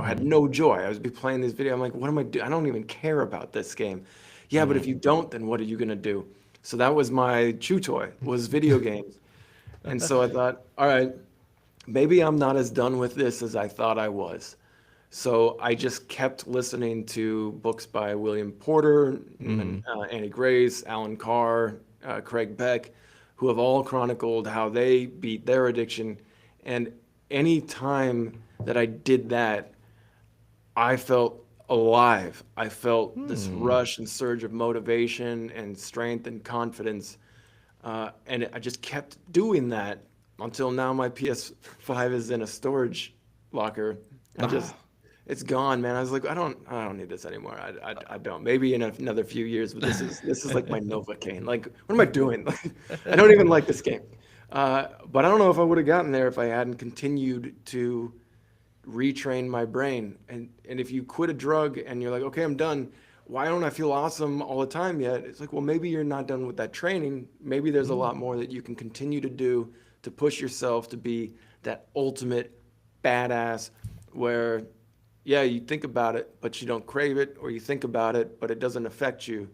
had Mm-hmm. no joy. I was be playing this video. I'm like, what am I doing? I don't even care about this game. Yeah, but if you don't, then what are you gonna do? So that was my chew toy, was video games. And so I thought, all right, maybe I'm not as done with this as I thought I was. So I just kept listening to books by William Porter, Mm-hmm. Annie Grace, Alan Carr, Craig Beck, who have all chronicled how they beat their addiction. And any time that I did that, I felt alive. I felt this Hmm. rush and surge of motivation and strength and confidence. And I just kept doing that until now my PS5 is in a storage locker. I just, Ah. it's gone, man. I was like, I don't need this anymore. I don't. Maybe in another few years, but this is like my Novocaine. Like, what am I doing? Like, I don't even like this game. But I don't know if I would have gotten there if I hadn't continued to retrain my brain. And if you quit a drug and you're like, okay, I'm done. Why don't I feel awesome all the time yet? It's like, well, maybe you're not done with that training. Maybe there's a lot more that you can continue to do to push yourself to be that ultimate badass where, yeah, you think about it, but you don't crave it, or you think about it, but it doesn't affect you.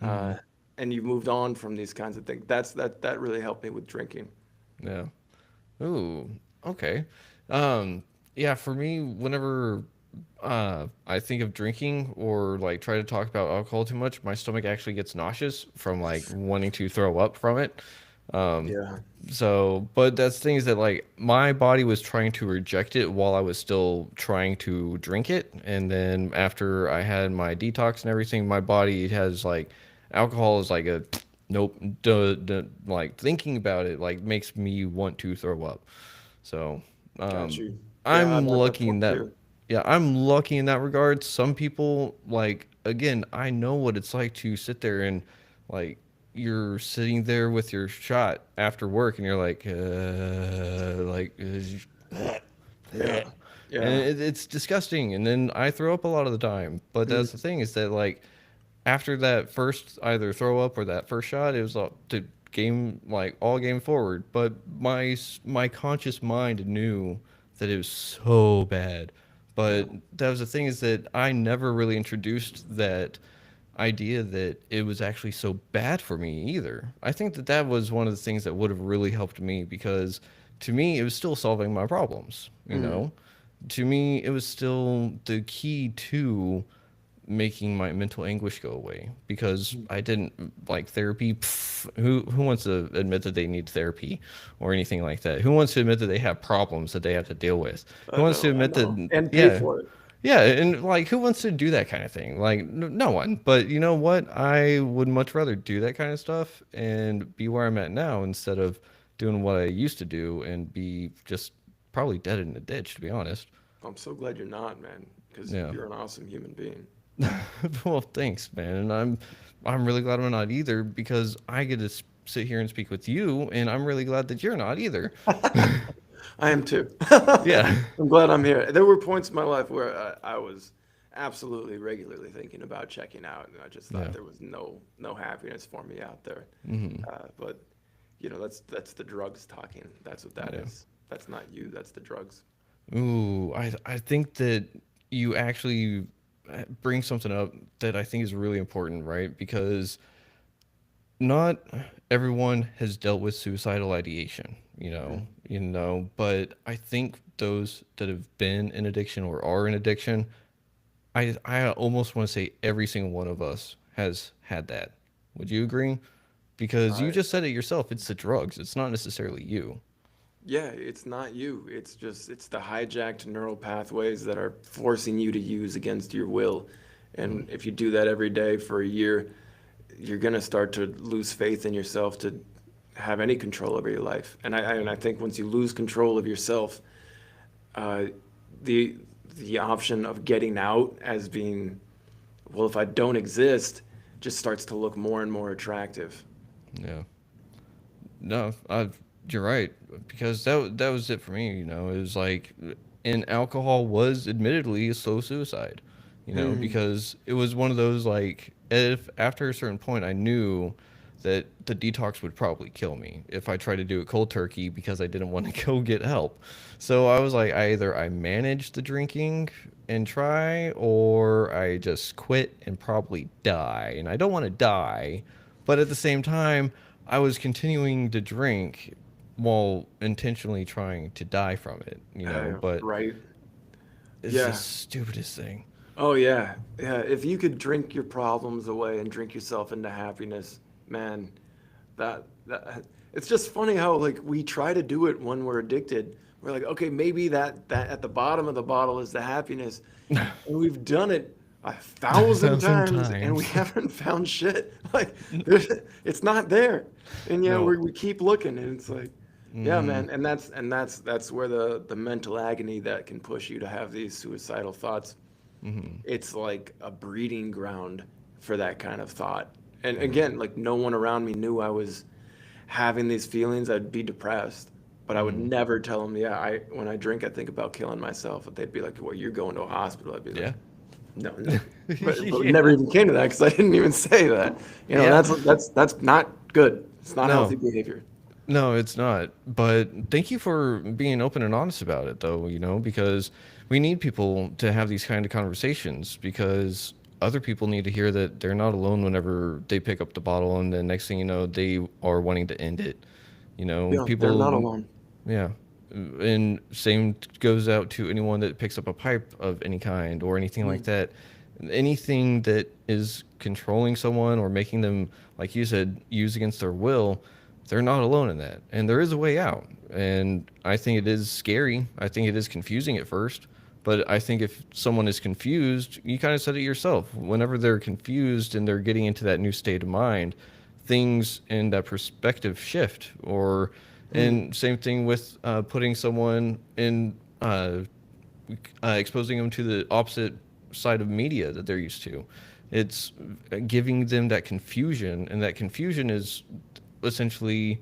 Mm-hmm. Uh, and you've moved on from these kinds of things. That really helped me with drinking. Yeah. Ooh, okay. Um, yeah, for me, whenever I think of drinking or like try to talk about alcohol too much, my stomach actually gets nauseous from like wanting to throw up from it. Um, Yeah. so, but that's things that like my body was trying to reject it while I was still trying to drink it. And then after I had my detox and everything, my body has like alcohol is like a nope, like thinking about it like makes me want to throw up. So, Got um, you. Yeah, I'm I'm at that lucky in point that. too. Yeah, I'm lucky in that regard. Some people like again, I know what it's like to sit there and like you're sitting there with your shot after work and you're like Yeah. and Yeah. it's disgusting and then I throw up a lot of the time. But that's the Mm. thing is that like after that first either throw up or that first shot, it was the game like all game forward. But my conscious mind knew that it was so bad. Yeah. But that was the thing is that I never really introduced that idea that it was actually so bad for me either. I think that that was one of the things that would have really helped me because to me it was still solving my problems, you Mm. know. To me it was still the key to making my mental anguish go away because I didn't like therapy. Pff, who wants to admit that they need therapy or anything like that? Who wants to admit that they have problems that they have to deal with? Who wants to I admit know. that? And pay Yeah, for it. yeah, and like who wants to do that kind of thing? Like no one. But you know what? I would much rather do that kind of stuff and be where I'm at now instead of doing what I used to do and be just probably dead in a ditch, to be honest. I'm so glad you're not, man, because Yeah. you're an awesome human being. Well, thanks, man. And I'm really glad I'm not either because I get to sit here and speak with you, and I'm really glad that you're not either. I am too. Yeah. I'm glad I'm here. There were points in my life where I was absolutely regularly thinking about checking out, and I just thought Yeah. there was no happiness for me out there. Hmm. But that's the drugs talking. That's what that Yeah. is. That's not you. That's the drugs. Ooh, I think that you actually bring something up that I think is really important, right? Because not everyone has dealt with suicidal ideation, Mm. but I think those that have been in addiction or are in addiction, I almost want to say every single one of us has had that. Would you agree? because you I, just said it yourself. It's the drugs. It's not necessarily you. yeah, it's not you. It's the hijacked neural pathways that are forcing you to use against your will. And if you do that every day for a year, you're going to start to lose faith in yourself to have any control over your life. And I think once you lose control of yourself, uh, the the option of getting out as being, well, if I don't exist, just starts to look more and more attractive. Yeah. No, you're right, because that was it for me. It was like, and alcohol was admittedly a slow suicide. Hmm. Because it was one of those, like, if after a certain point I knew that the detox would probably kill me if I tried to do it cold turkey because I didn't want to go get help. So I was like, either I manage the drinking and try, or I just quit and probably die. And I don't want to die, but at the same time, I was continuing to drink while intentionally trying to die from it. But Right. it's the Yeah. stupidest thing. Oh yeah. Yeah. If you could drink your problems away and drink yourself into happiness, man, that it's just funny how like we try to do it when we're addicted. We're like, okay, maybe that at the bottom of the bottle is the happiness. And we've done it a A thousand thousand times and we times. haven't found shit. Like it's not there. And yeah, No. we keep looking and it's like, yeah, Mm-hmm. man. And that's where the mental agony that can push you to have these suicidal thoughts, Mm-hmm. it's like a breeding ground for that kind of thought. And again, like no one around me knew I was having these feelings. I'd be depressed, but I would Mm-hmm. never tell them, yeah, I when I drink, I think about killing myself. But they'd be like, well, you're going to a hospital. I'd be like, Yeah. no, no. But it Yeah. never even came to that because I didn't even say that. Yeah. That's not good. It's not healthy No. behavior. No, it's not. But thank you for being open and honest about it, though, because we need people to have these kind of conversations, because other people need to hear that they're not alone whenever they pick up the bottle and then next thing you know, they are wanting to end it. Yeah, they're not People, alone. yeah. And same goes out to anyone that picks up a pipe of any kind or anything like Mm. that. Anything that is controlling someone or making them, like you said, use against their will, they're not alone in that. And there is a way out. And I think it is scary. I think it is confusing at first. But I think if someone is confused, you kind of said it yourself. Whenever they're confused and they're getting into that new state of mind, things in that perspective shift. Mm. And same thing with putting someone in, exposing them to the opposite side of media that they're used to. It's giving them that confusion, and that confusion is essentially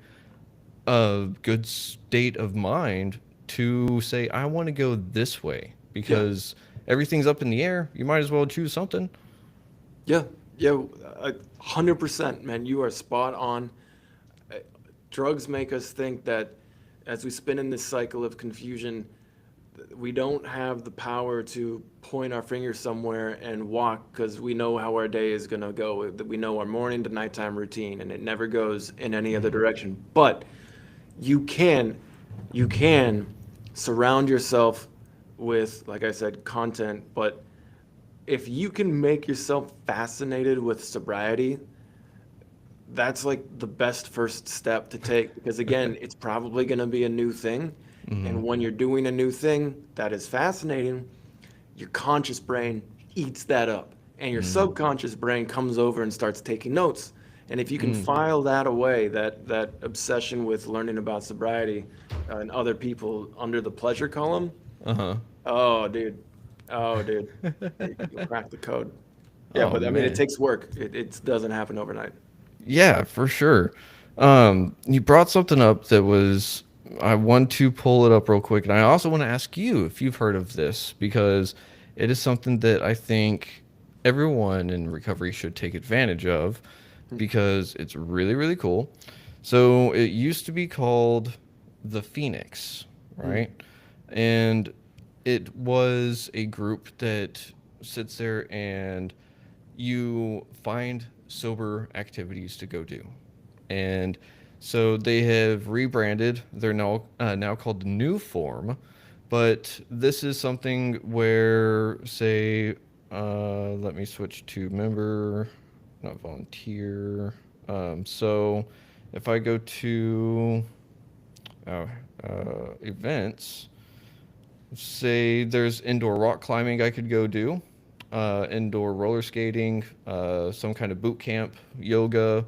a good state of mind to say, I want to go this way, Yeah. because everything's up in the air. You might as well choose something. Yeah, yeah, 100%, man. You are spot on. Uh, Drugs make us think that as we spin in this cycle of confusion, we don't have the power to point our finger somewhere and walk because we know how our day is going to go. That we know our morning to nighttime routine, and it never goes in any other direction. But you can, you can surround yourself with, like I said, content, but if you can make yourself fascinated with sobriety, that's like the best first step to take because again, it's probably going to be a new thing. Mm-hmm. And when you're doing a new thing that is fascinating, your conscious brain eats that up and your Mm-hmm. subconscious brain comes over and starts taking notes. And if you can Mm. file that away, that obsession with learning about sobriety and other people under the pleasure column, Uh-huh. oh, dude. Oh, dude. You'll crack the code. Yeah, Oh but I mean, it man. takes work. It doesn't happen overnight. Yeah, for sure. You brought something up that was, I want to pull it up real quick, and I also want to ask you if you've heard of this, because it is something that I think everyone in recovery should take advantage of, because it's really, really cool. So it used to be called the Phoenix, Mm. right? And it was a group that sits there and you find sober activities to go do. And so they have rebranded. They're now called New Form, but this is something where, say, let me switch to member, not volunteer. So if I go to uh, events, say there's indoor rock climbing I could go do, indoor roller skating, some kind of boot camp, yoga.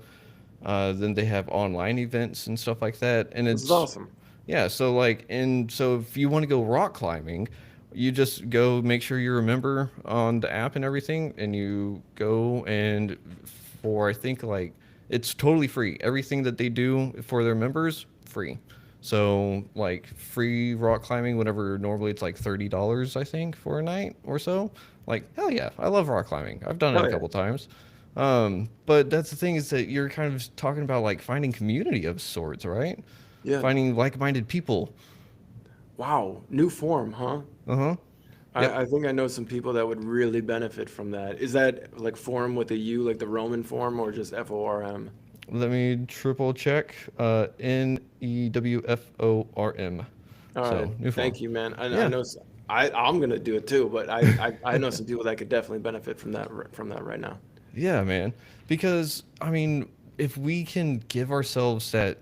Then they have online events and stuff like that. And This is it's, awesome. yeah, so like, and so if you want to go rock climbing, you just go make sure you're a member on the app and everything, and you go and for I think like it's totally free. Everything that they do for their members, free. So like free rock climbing, whenever normally it's like $30, I think, for a night or so. Like hell yeah, I love rock climbing. I've done it Hell a yeah. couple times. But that's the thing is that you're kind of talking about like finding community of sorts, right? Yeah. Finding like-minded people. Wow. New form, huh? Uh-huh. Yep. I think I know some people that would really benefit from that. Is that like form with a U, like the Roman form, or just FORM? Let me triple check. Newform. All right. So new form. Thank you, man. I Yeah. know I'm gonna do it too, but I know some people that could definitely benefit from that right now. Yeah, man. Because I mean, if we can give ourselves that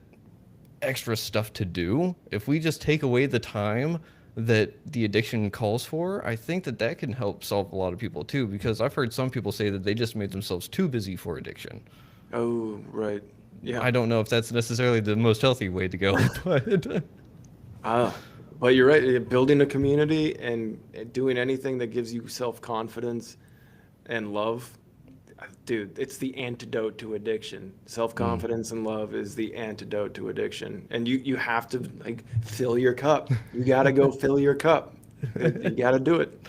extra stuff to do, if we just take away the time that the addiction calls for, I think that that can help solve a lot of people too. Because I've heard some people say that they just made themselves too busy for addiction. Oh, right. Yeah. I don't know if that's necessarily the most healthy way to go, but Ah, but you're right. Building a community and doing anything that gives you self-confidence and love, dude, it's the antidote to addiction. mm, Self-confidence and love is the antidote to addiction. And you have to like fill your cup. You gotta go fill your cup. You gotta do it.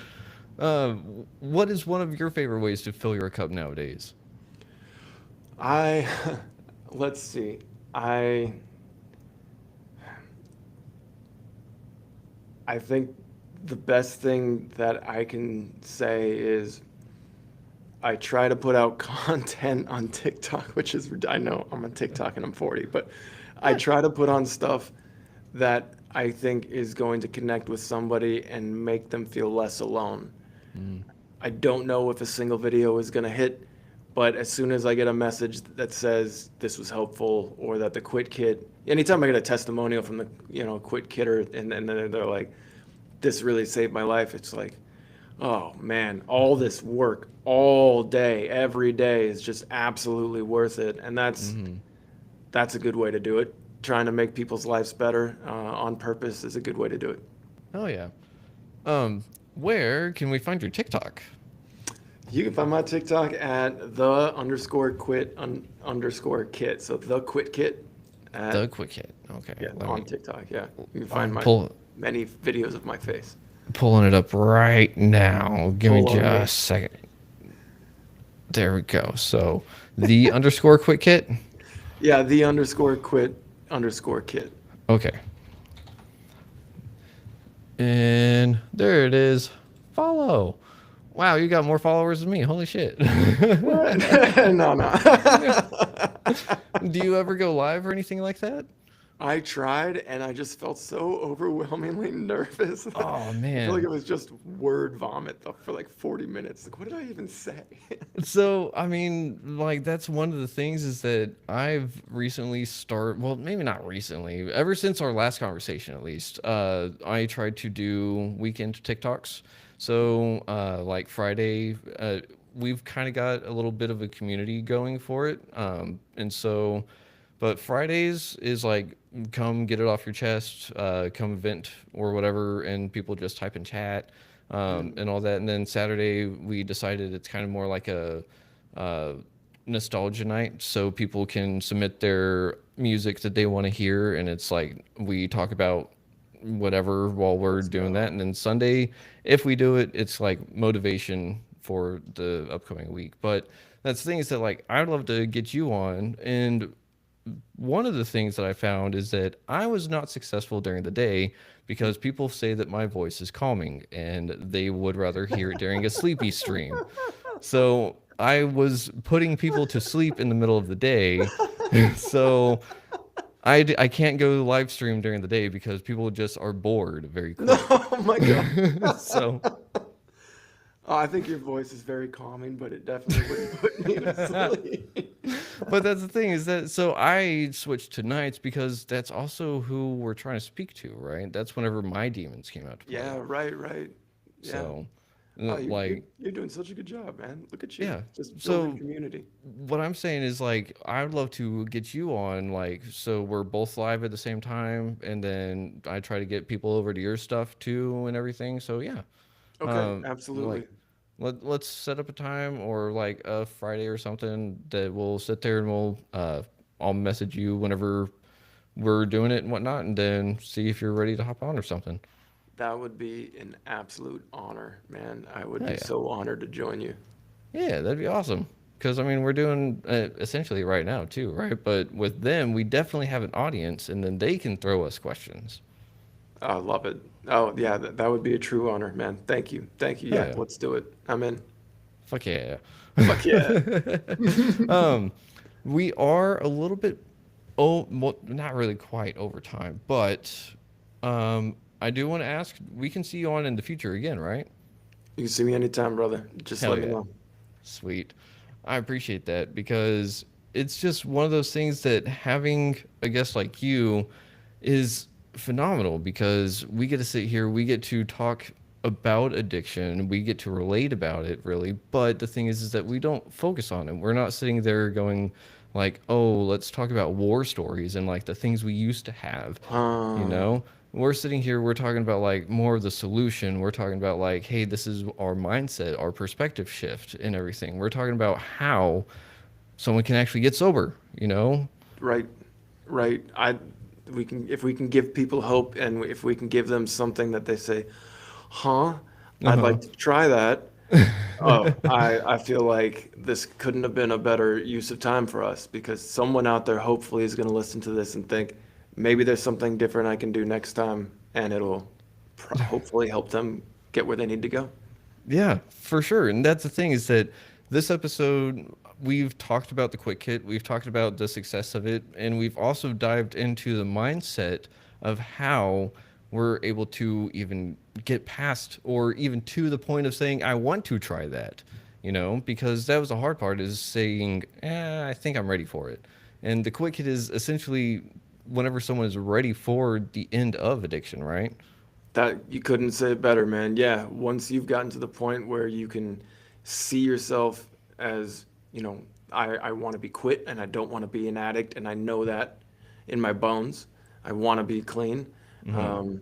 uh, what is one of your favorite ways to fill your cup nowadays? I let's see. I I think the best thing that I can say is I try to put out content on TikTok, which is, I know I'm on TikTok and I'm 40, but I Yeah. try to put on stuff that I think is going to connect with somebody and make them feel less alone. Mm, I don't know if a single video is going to hit, but as soon as I get a message that says this was helpful or that the quit kit, anytime I get a testimonial from the, quit kitter and then they're like, this really saved my life, it's like, oh man, all this work all day, every day is just absolutely worth it. And mm-hmm. that's a good way to do it. Trying to make people's lives better on purpose is a good way to do it. Oh yeah. Um, where can we find your TikTok? You can find my TikTok at the underscore quit underscore kit. So the quit kit at, The quick hit. Okay. yeah, Let on me. TikTok. Yeah. You can find I'm my many videos of my face. pulling it up right now. Give me Pull just on a me. second. There we go. So the underscore quick hit. Yeah, the underscore quit underscore kit. Okay. And there it is. Follow. Wow, you got more followers than me. Holy shit. What? No, no. Do you ever go live or anything like that? I tried and I just felt so overwhelmingly nervous that Oh I feel like man. it was just word vomit for like 40 minutes. Like, what did I even say? So, I mean, like that's one of the things is that I've recently well, maybe not recently, ever since our last conversation at least, I tried to do weekend TikToks. So, like Friday, we've kind of got a little bit of a community going for it. And so, but Fridays is like come get it off your chest, come vent or whatever, and people just type in chat Mm. and all that. And then Saturday we decided it's kind of more like a uh, nostalgia night, so people can submit their music that they want to hear, and it's like we talk about whatever while we're Let's doing go. that. And then Sunday, if we do it, it's like motivation for the upcoming week. But that's the thing is that like I'd love to get you on, and one of the things that I found is that I was not successful during the day because people say that my voice is calming and they would rather hear it during a sleepy stream. So I was putting people to sleep in the middle of the day. So I can't go live stream during the day because people just are bored very No, quick. oh my God. So Oh, I think your voice is very calming, but it definitely wouldn't put me to sleep. But that's the thing is that so I switched to nights because that's also who we're trying to speak to, right? That's whenever my demons came out to Yeah, play. right, right. Yeah. So, Oh, like, you're doing such a good job, man. Look at you, yeah. just building So community. what I'm saying is like I would love to get you on like so we're both live at the same time, and then I try to get people over to your stuff too and everything. So yeah, Okay, like absolutely. let's set up a time or like a Friday or something that we'll sit there and we'll I'll message you whenever we're doing it and whatnot, and then see if you're ready to hop on or something. That would be an absolute honor, man. I would Yeah, be yeah, so honored to join you. yeah, that'd be awesome. Because I mean, we're doing essentially right now too, right? But with them, we definitely have an audience, and then they can throw us questions. I love it. Oh, yeah, that would be a true honor, man. Thank you. Thank you. Oh Yeah, yeah, let's do it. I'm in. fuck yeah. Fuck yeah. um, we are a little bit, oh, well, not really quite over time, but I do want to ask. We can see you on in the future again, right? You can see me anytime, brother. Just Hell let me yeah. know. Sweet. I appreciate that because it's just one of those things that having a guest like you is phenomenal because we get to sit here, we get to talk about addiction, we get to relate about it really. But the thing is that we don't focus on it. We're not sitting there going like, "Oh, let's talk about war stories and like the things we used to have." You Uh, know? We're sitting here, we're talking about like more of the solution. We're talking about like, hey, this is our mindset, our perspective shift and everything. We're talking about how someone can actually get sober, you know? right, right. We can, if we can give people hope and if we can give them something that they say, huh, I'd Uh-huh. like to try that. Oh, I feel like this couldn't have been a better use of time for us because someone out there hopefully is going to listen to this and think maybe there's something different I can do next time, and it'll hopefully help them get where they need to go. Yeah, for sure. And that's the thing is that this episode, we've talked about the quick kit, we've talked about the success of it, and we've also dived into the mindset of how we're able to even get past or even to the point of saying, I want to try that, you know, because that was the hard part is saying, I think I'm ready for it. And the quick kit is essentially whenever someone is ready for the end of addiction, right? That you couldn't say it better, man. Yeah, once you've gotten to the point where you can see yourself as, you know, I want to be quit and I don't want to be an addict and I know that in my bones. I want to be clean. Mm-hmm. Um,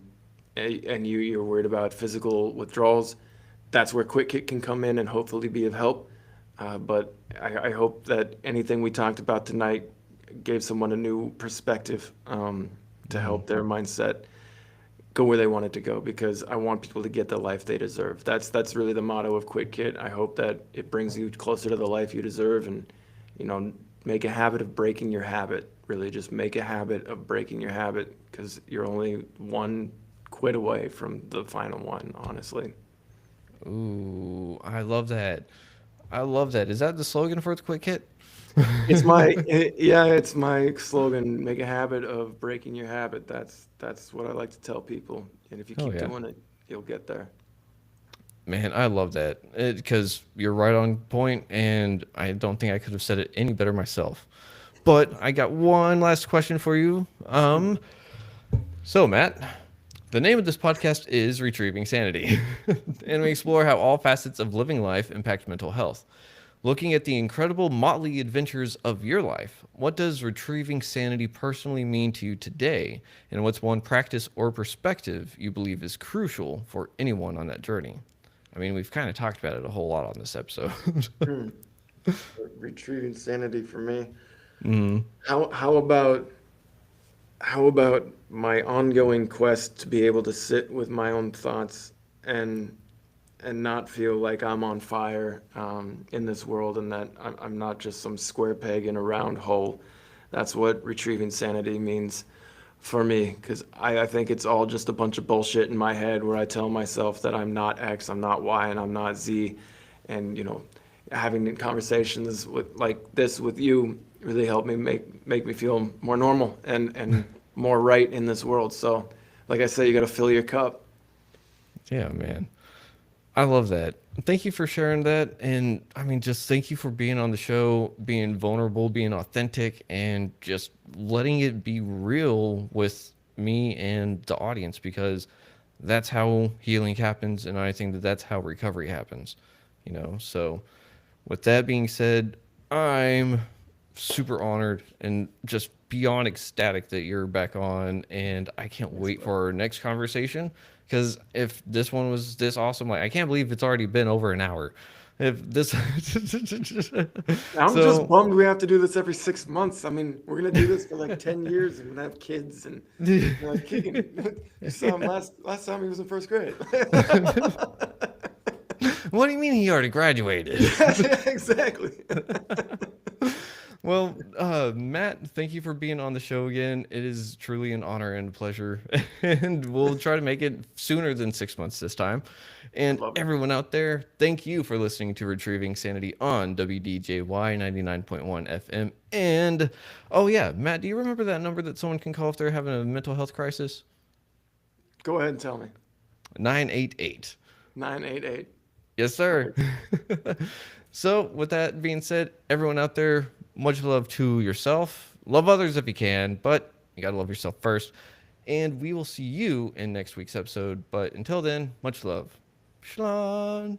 and you're worried about physical withdrawals. That's where Quick Kit can come in and hopefully be of help. But I hope that anything we talked about tonight gave someone a new perspective to Mm-hmm. help their mindset go where they want it to go because I want people to get the life they deserve. That's really the motto of Quit Kit. I hope that it brings you closer to the life you deserve and you know make a habit of breaking your habit. Really just make a habit of breaking your habit because you're only one quit away from the final one, honestly. Ooh, I love that. I love that. Is that the slogan for the quick hit? Yeah, it's my slogan, make a habit of breaking your habit. That's what I like to tell people. And if you Oh keep yeah, doing it, you'll get there. man, I love that because you're right on point, and I don't think I could have said it any better myself. But I got one last question for you. So Matt, the name of this podcast is Retrieving Sanity, and we explore how all facets of living life impact mental health. Looking at the incredible motley adventures of your life, what does retrieving sanity personally mean to you today? And what's one practice or perspective you believe is crucial for anyone on that journey? I mean, we've kind of talked about it a whole lot on this episode. Hmm. Retrieving sanity for me. Mm, How about how about my ongoing quest to be able to sit with my own thoughts and and not feel like I'm on fire in this world and that I'm not just some square peg in a round hole. That's what retrieving sanity means for me because I think it's all just a bunch of bullshit in my head where I tell myself that I'm not X, I'm not Y, and I'm not Z. And, you know, having conversations with like this with you really helped me make me feel more normal and more right in this world. So, like I said, you got to fill your cup. yeah, man. I love that. Thank you for sharing that. And I mean, just thank you for being on the show, being vulnerable, being authentic, and just letting it be real with me and the audience because that's how healing happens. And I think that that's how recovery happens, you know? So, with that being said, I'm super honored and just beyond ecstatic that you're back on, and I can't Thanks, wait bud. for our next conversation. Because if this one was this awesome, like I can't believe it's already been over an hour. If this, I'm just so bummed we have to do this every 6 months. I mean, we're gonna do this for like 10 years and have kids and like Keegan. You saw him last time he was in first grade. what do you mean he already graduated? Yeah, exactly. Well, Matt, thank you for being on the show again. It is truly an honor and pleasure. And we'll try to make it sooner than 6 months this time. I And love it. everyone out there, thank you for listening to Retrieving Sanity on WDJY 99.1 FM. And oh, yeah, Matt, do you remember that number that someone can call if they're having a mental health crisis? Go ahead and tell me. 988. 988. Yes, sir. Perfect. So, with that being said, everyone out there, much love to yourself. Love others if you can, but you got to love yourself first. And we will see you in next week's episode. But until then, much love. Shalom.